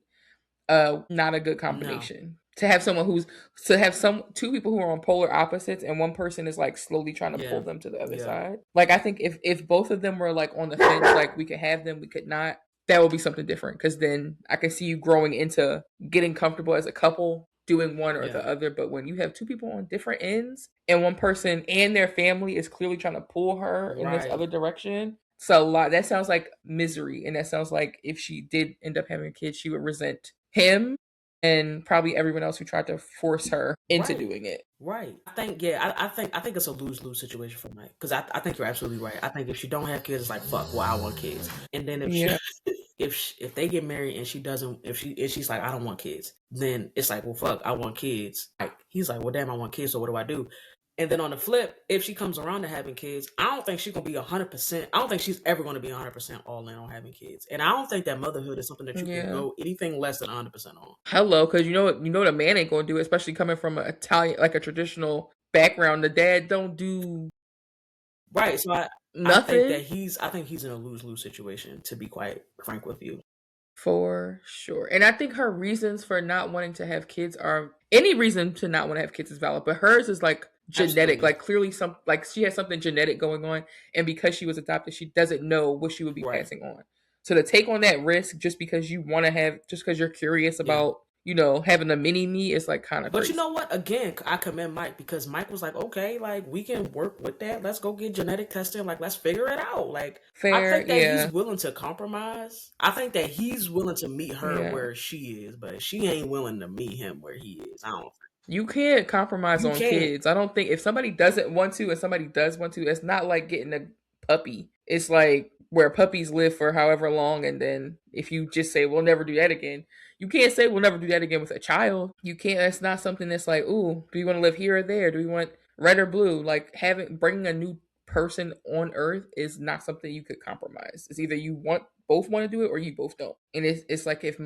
not a good No. combination. To have someone who's to have some two people who are on polar opposites and one person is like slowly trying to pull Yeah. them to the other Yeah. side. Like I think if both of them were like on the fence, like we could have them, we could not, that would be something different. Cause then I can see you growing into getting comfortable as a couple doing one or Yeah. the other. But when you have two people on different ends and one person and their family is clearly trying to pull her in this Right. other direction, so a lot that sounds like misery. And that sounds like if she did end up having a kid, she would resent him and probably everyone else who tried to force her into Right. doing it. Right. I think, yeah, I think it's a lose lose situation for Mike. Because I think you're absolutely right. I think if she don't have kids, it's like, fuck, well, I want kids. And then Yeah. if they get married and she doesn't, if she's like, I don't want kids, then it's like, well, fuck, I want kids. Like, he's like, well, damn, I want kids, so what do I do? And then on the flip, if she comes around to having kids, I don't think she's gonna be 100%. I don't think she's ever gonna be 100% all in on having kids. And I don't think that motherhood is something that you can Yeah. go anything less than 100% on. Hello, because you know what a man ain't gonna do, especially coming from an Italian, like a traditional background. The dad don't do Right. So nothing. I think he's in a lose lose situation, to be quite frank with you. For sure. And I think her reasons for not wanting to have kids are any reason to not want to have kids is valid, but hers is like genetic, Absolutely. like clearly some like she has something genetic going on and because she was adopted, she doesn't know what she would be Right. passing on. So to take on that risk just because you want to have just because you're curious Yeah. about, having a mini me is like kind of But you crazy. know what? Again, I commend Mike because Mike was like, okay, like we can work with that. Let's go get genetic testing. Like, let's figure it out. Like, I Fair, think that he's yeah. willing to compromise. I think that he's willing to meet her Yeah. where she is, but she ain't willing to meet him where he is. I don't. You can't compromise You on can't. kids. I don't think if somebody doesn't want to and somebody does want to, it's not like getting a puppy. It's like where puppies live for however long, and then if you just say we'll never do that again, you can't say we'll never do that again with a child. You can't. It's not something that's like, ooh, do you want to live here or there? Do you want red or blue? Like having bringing a new person on Earth is not something you could compromise. It's either you both want to do it or you both don't. And it's like if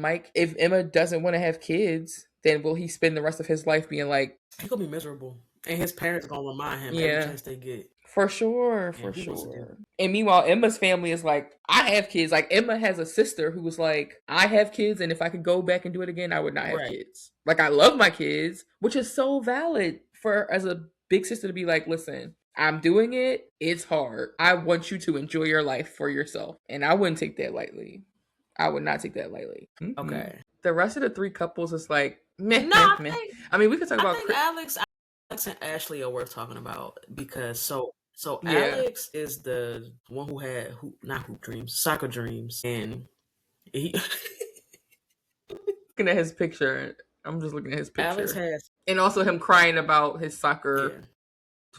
Emma doesn't want to have kids, then will he spend the rest of his life being like, He gonna be miserable, and his parents gonna remind him every yeah, chance they get. for sure, for And who wants to do? sure. And meanwhile, Emma's family is like, I have kids. Like Emma has a sister who was like, I have kids, and if I could go back and do it again, I would not have Right. kids. Like I love my kids, which is so valid for as a big sister to be like, listen, I'm doing it. It's hard. I want you to enjoy your life for yourself, and I wouldn't take that lightly. I would not take that lightly. Mm-mm. Okay. The rest of the three couples is like meh, No, meh, meh. I mean, we could talk I about think Alex and Ashley are worth talking about because so yeah. Alex is the one who had not hoop dreams, soccer dreams, and he Looking at his picture, I'm just looking at his Alex picture, has and also him crying about his yeah.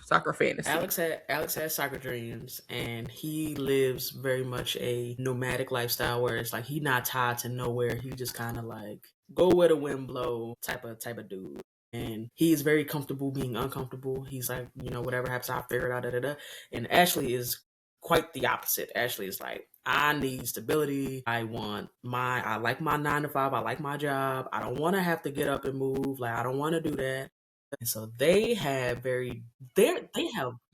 soccer fantasy. Alex has soccer dreams and he lives very much a nomadic lifestyle where it's like he not tied to nowhere. He just kind of like go where the wind blow type of dude. And he is very comfortable being uncomfortable. He's like, whatever happens, I'll figure it out. Da, da, da. And Ashley is quite the opposite. Ashley is like, I need stability. I like my 9 to 5. I like my job. I don't want to have to get up and move. Like, I don't want to do that. And so they have Different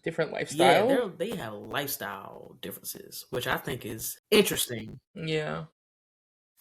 yeah, lifestyle. they have lifestyle differences, which I think is interesting Yeah,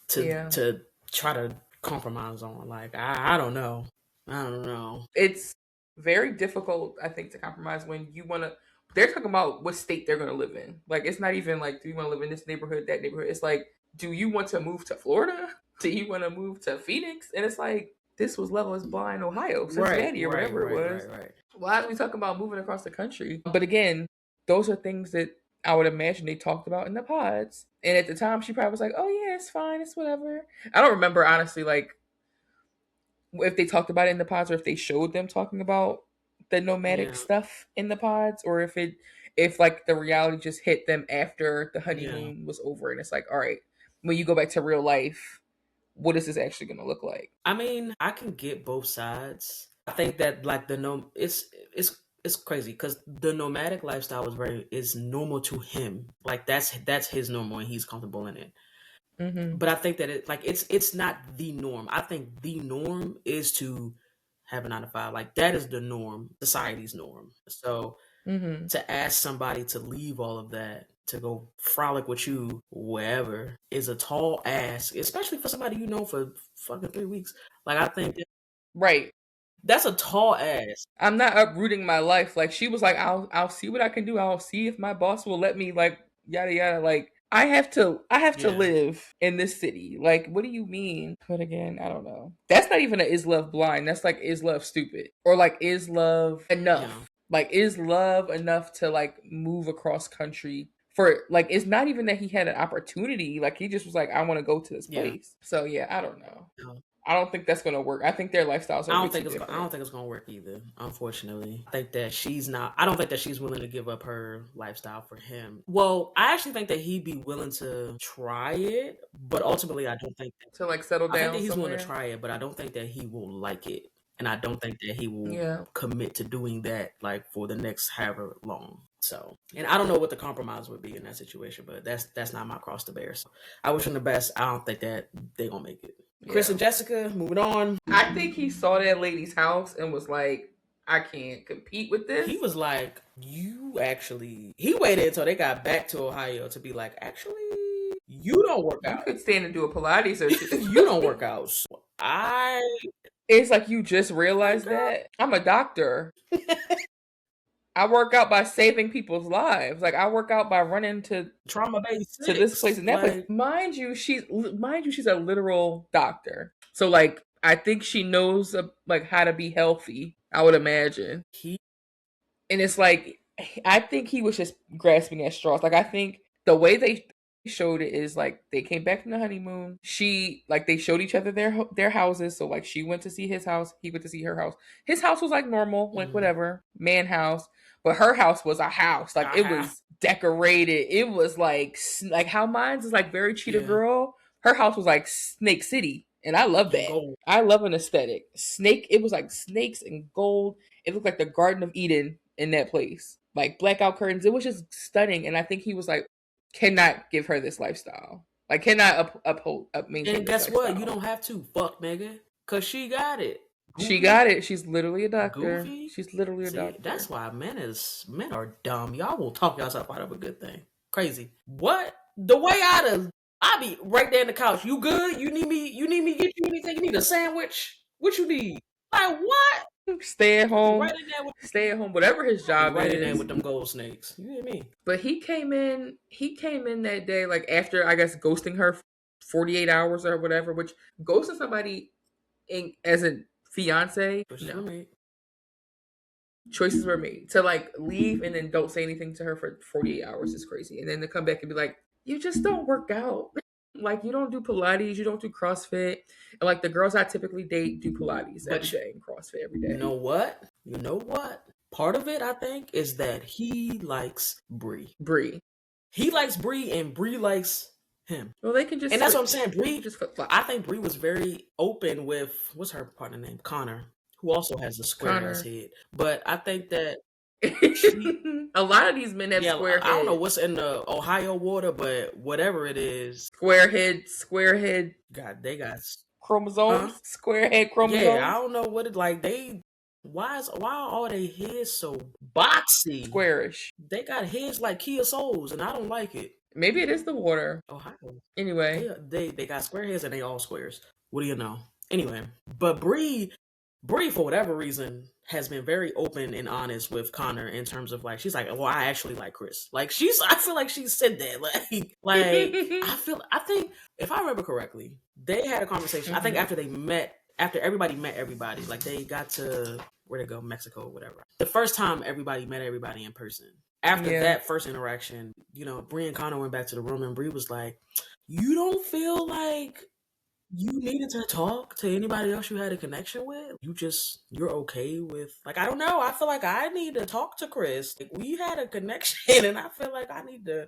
to yeah. to try to compromise on. Like I don't know. I don't know. It's very difficult, I think, to compromise when you want to. They're talking about what state they're going to live in. Like, it's not even like, do you want to live in this neighborhood, that neighborhood? It's like, do you want to move to Florida? Do you want to move to Phoenix? And it's like, this was Love is Blind, Ohio, Right, Cincinnati, or right, whatever it right, was. right, right. Why are we talking about moving across the country? But again, those are things that I would imagine they talked about in the pods. And at the time, she probably was like, oh, yeah, it's fine. It's whatever. I don't remember, honestly, like, if they talked about it in the pods or if they showed them talking about the nomadic Yeah, stuff in the pods, or if like the reality just hit them after the yeah. honeymoon was over and it's like, all right, when you go back to real life, what is this actually going to look like? I mean, I can get both sides. I think that like the no, it's crazy because the nomadic lifestyle is normal to him. Like that's his normal and he's comfortable in it. Mm-hmm. But I think that it's not the norm. I think the norm is to have a 9 to 5. Like that is the norm, society's norm. So Mm-hmm. to ask somebody to leave all of that to go frolic with you wherever is a tall ask, especially for somebody you know for fucking 3 weeks. Like I think Right. that's a tall ask. I'm not uprooting my life. Like she was like, I'll see what I can do. I'll see if my boss will let me, like, yada yada. Like I have to Yeah, live in this city. Like, what do you mean? But again, I don't know. That's not even a is love blind. That's like is love stupid. Or like is love yeah, enough? Like is love enough to like move across country for like it's not even that he had an opportunity. Like he just was like, I want to go to this yeah. place. So yeah, I don't know. No. I don't think that's gonna work. I think their lifestyles are way too I different. don't think it's gonna work either. Unfortunately, I think that she's not. I don't think that she's willing to give up her lifestyle for him. Well, I actually think that he'd be willing to try it, but ultimately, I don't think. To like settle I think that down he's willing to somewhere. try it, but I don't think that he will like it, and I don't think that he will Yeah. commit to doing that like for the next however long. So, and I don't know what the compromise would be in that situation, but that's not my cross to bear. So, I wish him the best. I don't think that they gonna make it. Chris Yeah. and Jessica, moving on. I think he saw that lady's house and was like, I can't compete with this. He was like, "You actually." He waited until they got back to Ohio to be like, "Actually, you don't work You out. could stand and do a Pilates or two. You don't work out. So I It's like you just like, realized girl." that. I'm a doctor. I work out by saving people's lives. Like I work out by running Trauma based to this place sex, and that place. like Mind you, she's a literal doctor. So like I think she knows like how to be healthy. I would imagine. he, And it's like I think he was just grasping at straws. Like I think the way they showed it is like they came back from the honeymoon. She like they showed each other their houses. So like she went to see his house, he went to see her house. His house was like normal, like mm, whatever, man house. But her house was a house. Like it uh-huh. was decorated. It was like how mine's is like very cheetah Yeah, girl. Her house was like Snake City. And I love and that. gold. I love an aesthetic. Snake, it was like snakes and gold. It looked like the Garden of Eden in that place. Like blackout curtains. It was just stunning. And I think he was like, cannot give her this lifestyle. Like cannot maintain And this guess what? You lifestyle. don't have to fuck nigga, cause she got it. She Goofy, got it. She's literally a doctor. goofy. She's literally a See, that's doctor. why men are dumb. Y'all will talk yourself out of a good thing. Crazy. What? The way I be right there in the couch. You good? You need me? You need me? Get you anything? You need a sandwich? What you need? Like what? Stay at I'll be home. right in there with. Stay at home. Whatever his I'll be job right in there is. with them gold snakes. You hear me? But he came in. He came in that day, like after I guess ghosting her 48 hours or whatever. Which ghosting somebody as a fiance, Pushes for no. me. Choices were made to like leave and then don't say anything to her for 48 hours is crazy, and then to come back and be like, you just don't work out. Like you don't do Pilates, you don't do CrossFit, and like the girls I typically date do Pilates every But day and CrossFit every you day. know what? You know what? Part of it, I think, is that he likes Bree. Brie. He likes Bree, and Bree likes him. Well, they can just And that's what I'm saying. switch. They can Bree, just flip flop. I think Bree was very open with what's her partner name, Connor, who also has a square ass Connor. head. But I think that she, A lot of these men have yeah, square I don't know heads. what's in the Ohio water, but whatever it is, Square head God, they got, huh? chromosomes, square head Yeah, I chromosomes, don't know what it like. They why are all their heads so boxy? squarish. They got heads like Kia Souls, and I don't like it. Maybe it is the water. Ohio. Anyway, They got square heads and they all squares. What do you know? Anyway, but Bree for whatever reason has been very open and honest with Connor in terms of like she's like, well, I actually like Chris. Like I feel like she said that like I think if I remember correctly, they had a conversation. I think Mhm. after everybody met everybody, like they got to where to go, Mexico, whatever. The first time everybody met everybody in person. After Yeah. that first interaction, Bree and Connor went back to the room and Bree was like, you don't feel like you needed to talk to anybody else you had a connection with? You're okay with, like, I don't know. I feel like I need to talk to Chris. Like, we had a connection, and I feel like I need to.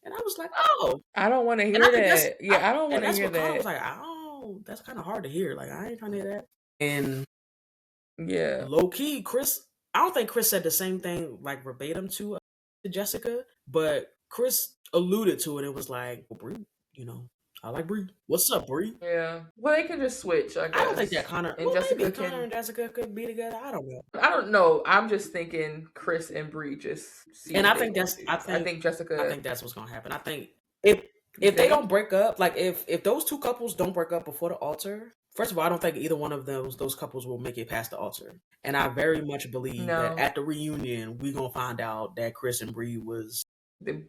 And I was like, oh, I don't want to and I hear think that's that. Yeah, I don't and want to that's hear what Connor was that. like. Oh, that's kind of hard to hear. Like, I ain't trying to hear that. And Yeah. low key, Chris. I don't think Chris said the same thing like verbatim to Jessica, but Chris alluded to it. It was like, well, Bree, you know, I like Bree. What's up, Bree? Yeah. Well, they can just switch, I I don't think that guess. Connor. And Well, Jessica maybe Connor can. and Jessica could be together. I don't know. I don't know. I'm just thinking Chris and Bree just see And what I they think want that's. to do. I think I Jessica. think that's what's gonna happen. I think if You if they don't think? break up, like if those two couples don't break up before the altar, first of all, I don't think either one of those couples will make it past the altar. And I very much believe that No. at the reunion, we gonna find out that Chris and Bree was, The,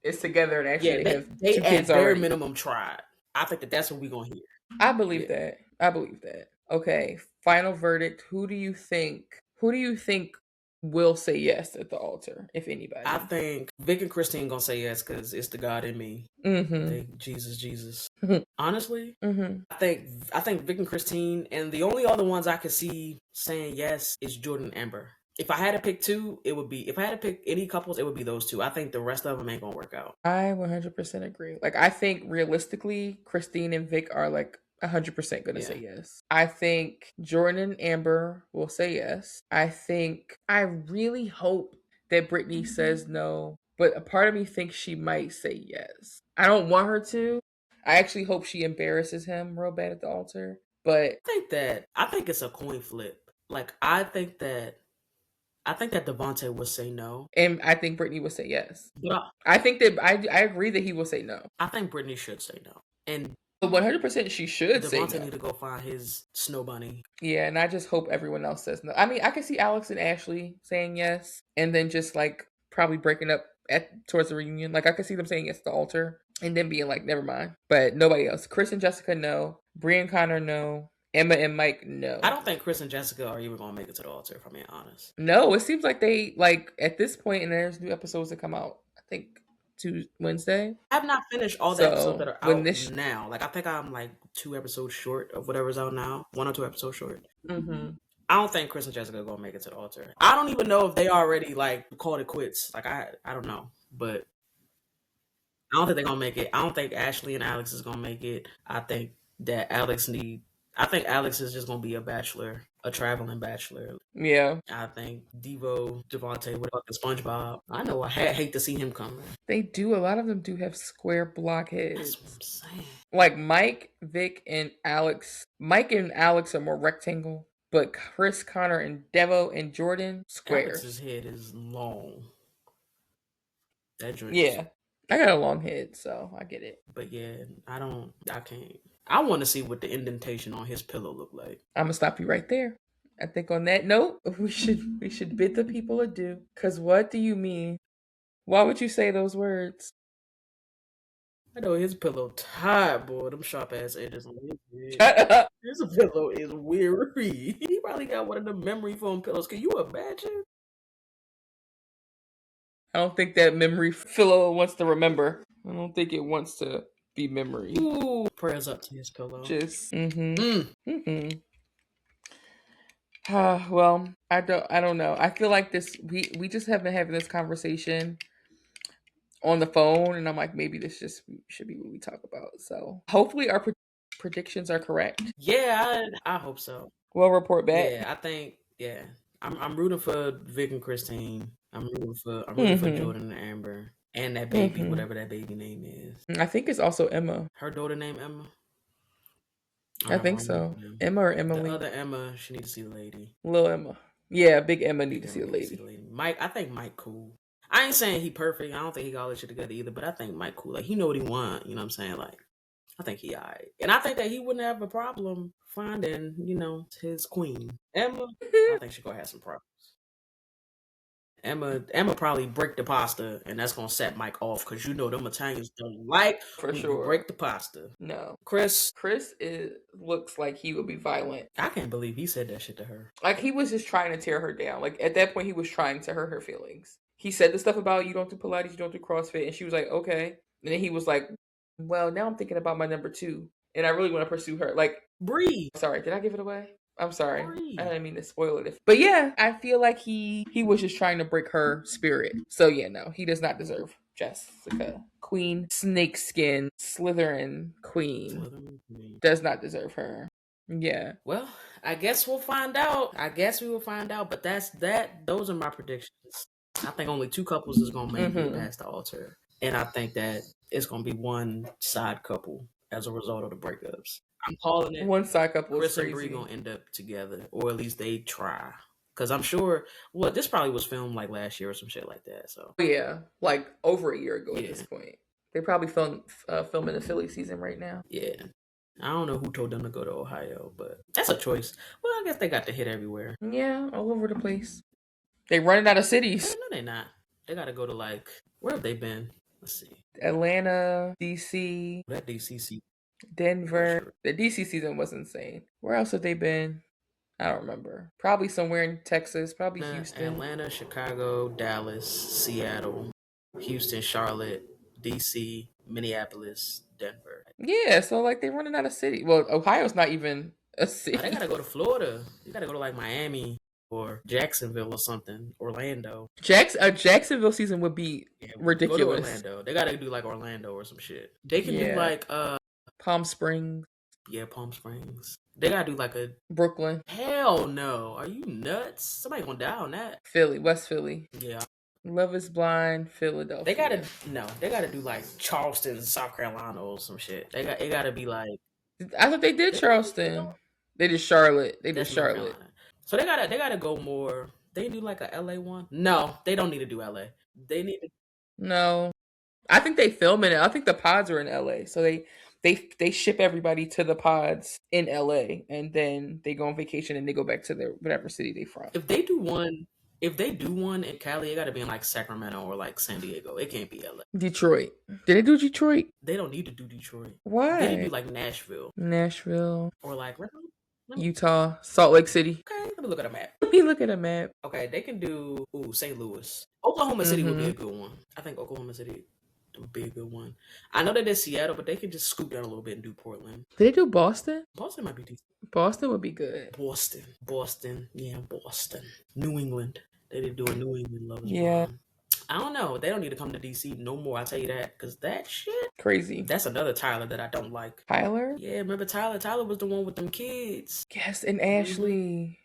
it's together and yeah, actually they have they two kids at bare already. minimum tried. I think that that's what we gonna hear. I believe Yeah, that. I believe that. Okay. Final verdict. Who do you think? Who do you think will say yes at the altar, if I anybody? think Vic and Christine gonna say yes because it's the God in me. Mm-hmm. They Jesus, Jesus. Honestly, Mm-hmm. I think Vic and Christine, and the only other ones I could see saying yes is Jordan and Amber. If I had to pick two, it would be, if I had to pick any couples, it would be those two. I think the rest of them ain't gonna work out. I 100% agree. Like, I think realistically, Christine and Vic are like 100% going to Yeah, say yes. I think Jordan and Amber will say yes. I really hope that Brittany says no, but a part of me thinks she might say yes. I don't want her to. I actually hope she embarrasses him real bad at the altar. But, I think it's a coin flip. Like I think that Devontae would say no, and I think Brittany will say yes. but I think that I agree that he will say no. I think Brittany should say no, and But 100% she should say Devontae no. need to go find his snow bunny. Yeah, and I just hope everyone else says no. I mean, I can see Alex and Ashley saying yes, and then just like probably breaking up at towards the reunion. Like I could see them saying yes at the altar, and then being like, never mind. But nobody else. Chris and Jessica, no. Bree and Connor, no. Emma and Mike, I no. don't think Chris and Jessica are even gonna make it to the altar. If I'm being honest. No, it seems like they like at this point, and there's new episodes that come out. I think Wednesday. I have not finished all the episodes that So are when out this, now. Like I think I'm like 2 episodes short of whatever's out now. 1 or 2 episodes short. mm-hmm. I don't think Chris and Jessica are gonna make it to the altar. I don't even know if they already like called it quits. Like I don't know, but I don't think they're gonna make it. I don't think Ashley and Alex is gonna make it. I think that Alex need. I think Alex is just gonna be a bachelor, a traveling bachelor. Yeah, I think Devo, Devontae, what about the SpongeBob? I know I hate to see him coming. they do. A lot of them do have square block That's what heads. I'm saying. Like Mike, Vic, and Alex. Mike and Alex are more rectangle, but Chris, Connor, and Devo and Jordan Alex's squares. head is long. That joint is, Yeah, I got a long head, so I get it. but yeah, I can't. I want to see what the indentation on his pillow look like. I'm gonna stop you right there. I think on that note, we should bid the people adieu. Cause what do you mean? Why would you say those words? I know his pillow tight, boy. Them sharp ass edges on his head. Shut up. His pillow is weary. He probably got one of the memory foam pillows. Can you imagine? I don't think that memory pillow wants to remember. I don't think it wants to be memory. Ooh, prayers up to his pillow. Just mm-hmm. Mm. Mm-hmm. Well, I don't know. I feel like this we just have been having this conversation on the phone, and I'm like, maybe this just should be what we talk about. So hopefully our predictions are correct. Yeah, I hope so. We'll report back. Yeah, I think yeah. I'm rooting for Vic and Christine. I'm rooting for Mm-hmm. Jordan and Amber. And that baby, Mm-hmm. whatever that baby name is. I think it's also Emma. Her daughter named Emma. All I right, well, think I'm rooting so. for them. Emma or The Emily. other Emma, she needs to see the lady. Little Emma. Yeah, big Emma need Big to Emma see a needs to see the lady. lady. Mike, I think Mike cool. I ain't saying he perfect. I don't think he got all this shit together either, but I think Mike cool. Like he know what he want, you know what I'm saying? Like I think he alright. And I think that he wouldn't have a problem finding, his queen. Emma, I think she gonna have some problems. Emma probably break the pasta, and that's gonna set Mike off because them Italians don't like For when you sure. break the pasta. No. Chris, Chris looks like he would be violent. I can't believe he said that shit to her. Like he was just trying to tear her down. Like at that point, he was trying to hurt her feelings. He said the stuff about you don't do Pilates, you don't do CrossFit, and she was like, okay. And then he was like, well, now I'm thinking about my number two. and I really want to pursue her. Like, Bree. sorry, did I give it away? I'm sorry. I Bree. didn't mean to spoil it. But yeah, I feel like he was just trying to break her spirit. So yeah, no, he does not deserve Jessica. Queen Snakeskin Slytherin Queen Slytherin Queen. does not deserve her. Yeah. Well, I guess we'll find out. I guess we will find out. But that's that. Those are my predictions. I think only two couples is gonna make it Mm-hmm. past the altar, and I think that it's gonna be one side couple as a result of the breakups. I'm calling it. One side couple is Chris and Bree crazy. gonna end up together, or at least they try. Cause I'm sure. Well, this probably was filmed like last year or some shit like that. So Yeah, like over a year ago at this yeah, point. They probably filming the Philly season right now. yeah. I don't know who told them to go to Ohio, but that's a choice. Well, I guess they got to hit everywhere. Yeah, all over the place. They running out of cities. No, they not. They got to go to like where have they been? Let's see. Atlanta, DC, That DCC for Denver. sure. The DC season was insane. Where else have they been? I don't remember. Probably somewhere in Texas, probably Houston. Atlanta, Chicago, Dallas, Seattle, Houston, Charlotte, DC, Minneapolis, Denver. Yeah, so like they're running out of city. Well, Ohio's not even a Now they city. gotta go to Florida. You gotta go to like Miami or Jacksonville or something. Orlando. A Jacksonville season would be Yeah, go to ridiculous. Orlando. They gotta do like Orlando or some shit. They can do Yeah, like Palm Springs, yeah, Palm Springs. They gotta do like a Brooklyn, hell no. Are you nuts? Somebody gonna die on that. Philly, West Philly. Yeah. Love is Blind, They gotta Philadelphia. no, they gotta do like Charleston, South Carolina or some shit. It gotta be like I thought they did they Charleston. don't They did Charlotte. They did that's North Charlotte. Carolina. So they gotta go more. They do like a LA one. No, they don't need to do LA. They need to No, I think they film in it. I think the pods are in LA, so they ship everybody to the pods in LA, and then they go on vacation and they go back to their whatever city they from. if they do one if they do one in Cali, it gotta be in like Sacramento or like San Diego. It can't be LA. Detroit. Did they do Detroit? They don't need to do Detroit. They need to Why? do like Nashville Nashville, or like let me Utah, Salt Lake City. okay, let me look at a map. Let me look at a map. Okay, they can do St. Louis. Oklahoma City would be Mm-hmm. a good one. I think Oklahoma City would be a good one. I know they did Seattle, but they could just scoop down a little bit and do Portland. Did they do Boston? Boston might be decent. Boston would be good. Boston, yeah, Boston. New England. They did do a New England Love is Yeah, Blind. I don't know. They don't need to come to DC no more. I tell you that because that shit. crazy. That's another Tyler that I don't like. Tyler? Yeah, remember Tyler? Tyler was the one with them kids. Yes, and Mhm. Ashley.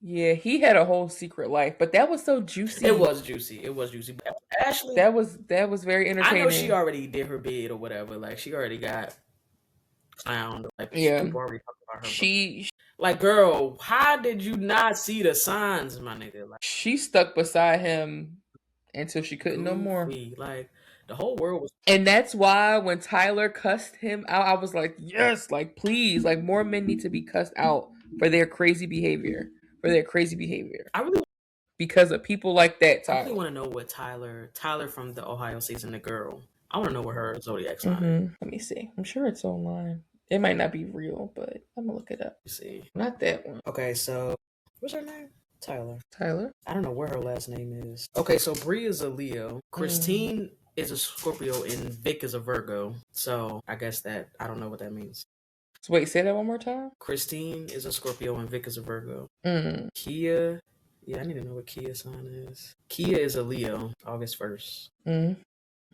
Yeah, he had a whole secret life, but that was so juicy. It was juicy. It was juicy. But Ashley, That was very I entertaining. know she already did her bid or whatever. Like she already got clowned. Like Yeah, people already talked about her. she Like, girl, how did you not see the signs, my nigga? Like, she stuck beside him until she couldn't no more. goofy. Like, the whole world was. And that's why when Tyler cussed him out, I was like, yes, like please, like more men need to be cussed out for their crazy behavior. For their crazy behavior. I really Because of people like that, I really Tyler. want to know what Tyler from the Ohio season, the girl. I want to know what her zodiac sign is. Let me see. I'm sure it's online. It might not be real, but I'm gonna look it up. Let's see. Not that one. Okay, so what's her name? Tyler. Tyler. I don't know where her last name is. Okay, so Bree is a Leo. Christine is a Scorpio, and Vic is a Virgo. So I guess that I don't know what that means. So wait, say that one more time. Christine is a Scorpio, and Vic is a Virgo. Mm. Kia. Yeah, I need to know what Kia sign is. Kia is a Leo, August 1st. Mm.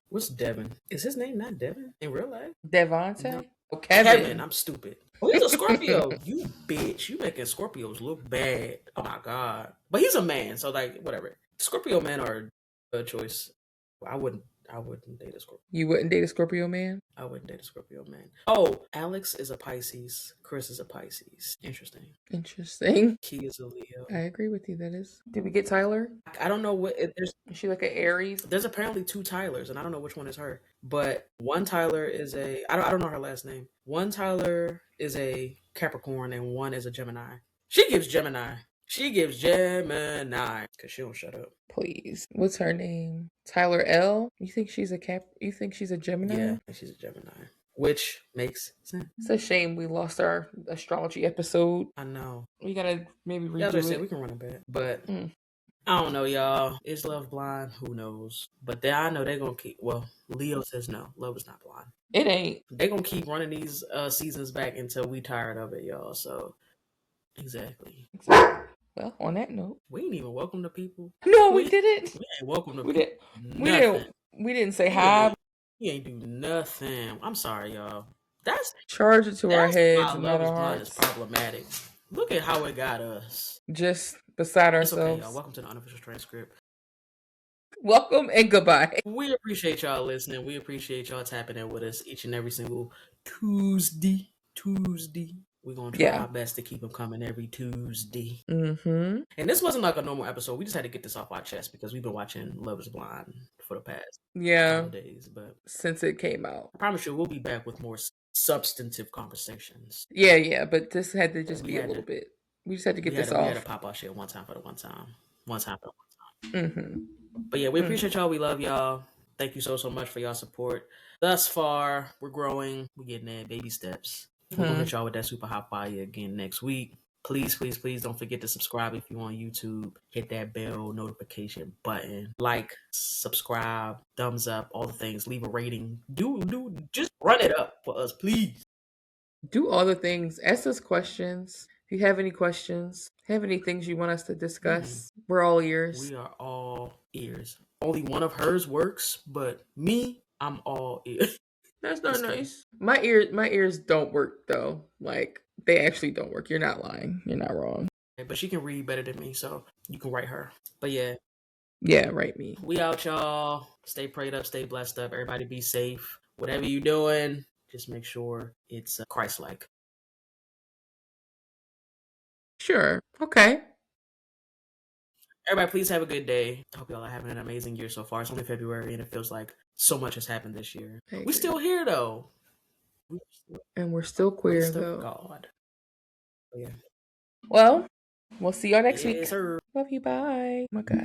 What's Devin? Is his name not Devin in real life? Devontae? No. Oh, Kevin. I'm stupid. Oh, he's a Scorpio. You bitch. You making Scorpios look bad. Oh my god. But he's a man, so like whatever. Scorpio men are a choice. I wouldn't date a Scorpio. You wouldn't date a Scorpio man? I wouldn't date a Scorpio man. Oh, Alex is a Pisces. Chris is a Pisces. Interesting. Interesting. Key is a Leo. I agree with you. That is. Did we get Tyler? I don't know what there's. Is she like an Aries? There's apparently two Tylers, and I don't know which one is her. But one Tyler is I don't know her last name. One Tyler is a Capricorn, and one is a Gemini. She gives Gemini. Because she don't shut up. Please. What's her name? Tyler L. You think she's a You think she's a Gemini? Yeah, she's a Gemini. Which makes sense. It's a shame we lost our astrology episode. I know. We gotta maybe redo Yeah, as I said, it. we can run it back. But I don't know, y'all. Is Love blind? Who knows? But I know they're gonna keep. Well, Leo says no. Love is not blind. It ain't. They're gonna keep running these seasons back until we tired of it, y'all. So exactly. Exactly. Well, on that note, We ain't even welcome to people. no, we We didn't. we ain't welcome to We people. didn't. We Nothing. didn't. We didn't say We hi. ain't do nothing. I'm sorry, y'all. That's Charge it to our that's heads why and not Love is our Blind is hearts. problematic. Look at how it got us. Just beside It's okay, y'all. ourselves. Welcome to the unofficial transcript. Welcome and goodbye. We appreciate y'all listening. We appreciate y'all tapping in with us each and every single Tuesday. We're gonna try Yeah. our best to keep them coming every Tuesday. Mm-hmm. And this wasn't like a normal episode. We just had to get this off our chest because we've been watching Love is Blind for the past couple Yeah. of days. But Since it came out. I promise you, we'll be back with more substantive conversations. Yeah, yeah. But this had to Yeah, just be a little bit. We just had to get this we had to off. pop our shit one time for the one time. One time for the one time. Mm-hmm. But yeah, we Mm-hmm. appreciate y'all. We love y'all. Thank you so much for y'all support. Thus far, we're growing. We're getting there, baby steps. We're gonna Mm-hmm. hit y'all with that super hot fire again next week. Please don't forget to subscribe if you're on YouTube. Hit that bell notification button. Like, subscribe, thumbs up, all the things. Leave a rating. Just run it up for us, please. Do all the things. Ask us questions. If you have any questions, have any things you want us to Mm-hmm. discuss, we're all ears. We are all ears. Only one of hers works, but me, I'm all ears. That's not Just kidding. nice. My ears don't work though. Like they actually don't work. You're not lying. You're not wrong. But she can read better than me, so you can write her. But yeah, Yeah, right me. we out, y'all. Stay prayed up, stay blessed up. Everybody be safe. Whatever you doing, just make sure it's Christ-like. Sure. Okay. Everybody, please have a good day. I hope y'all are having an amazing year so far. It's only February, and it feels like so much has happened this year. I We agree. still here though. We And we're still queer grace of though. God. But yeah. Well, we'll see y'all next week. Yes, sir. Love you. Bye. Oh my God.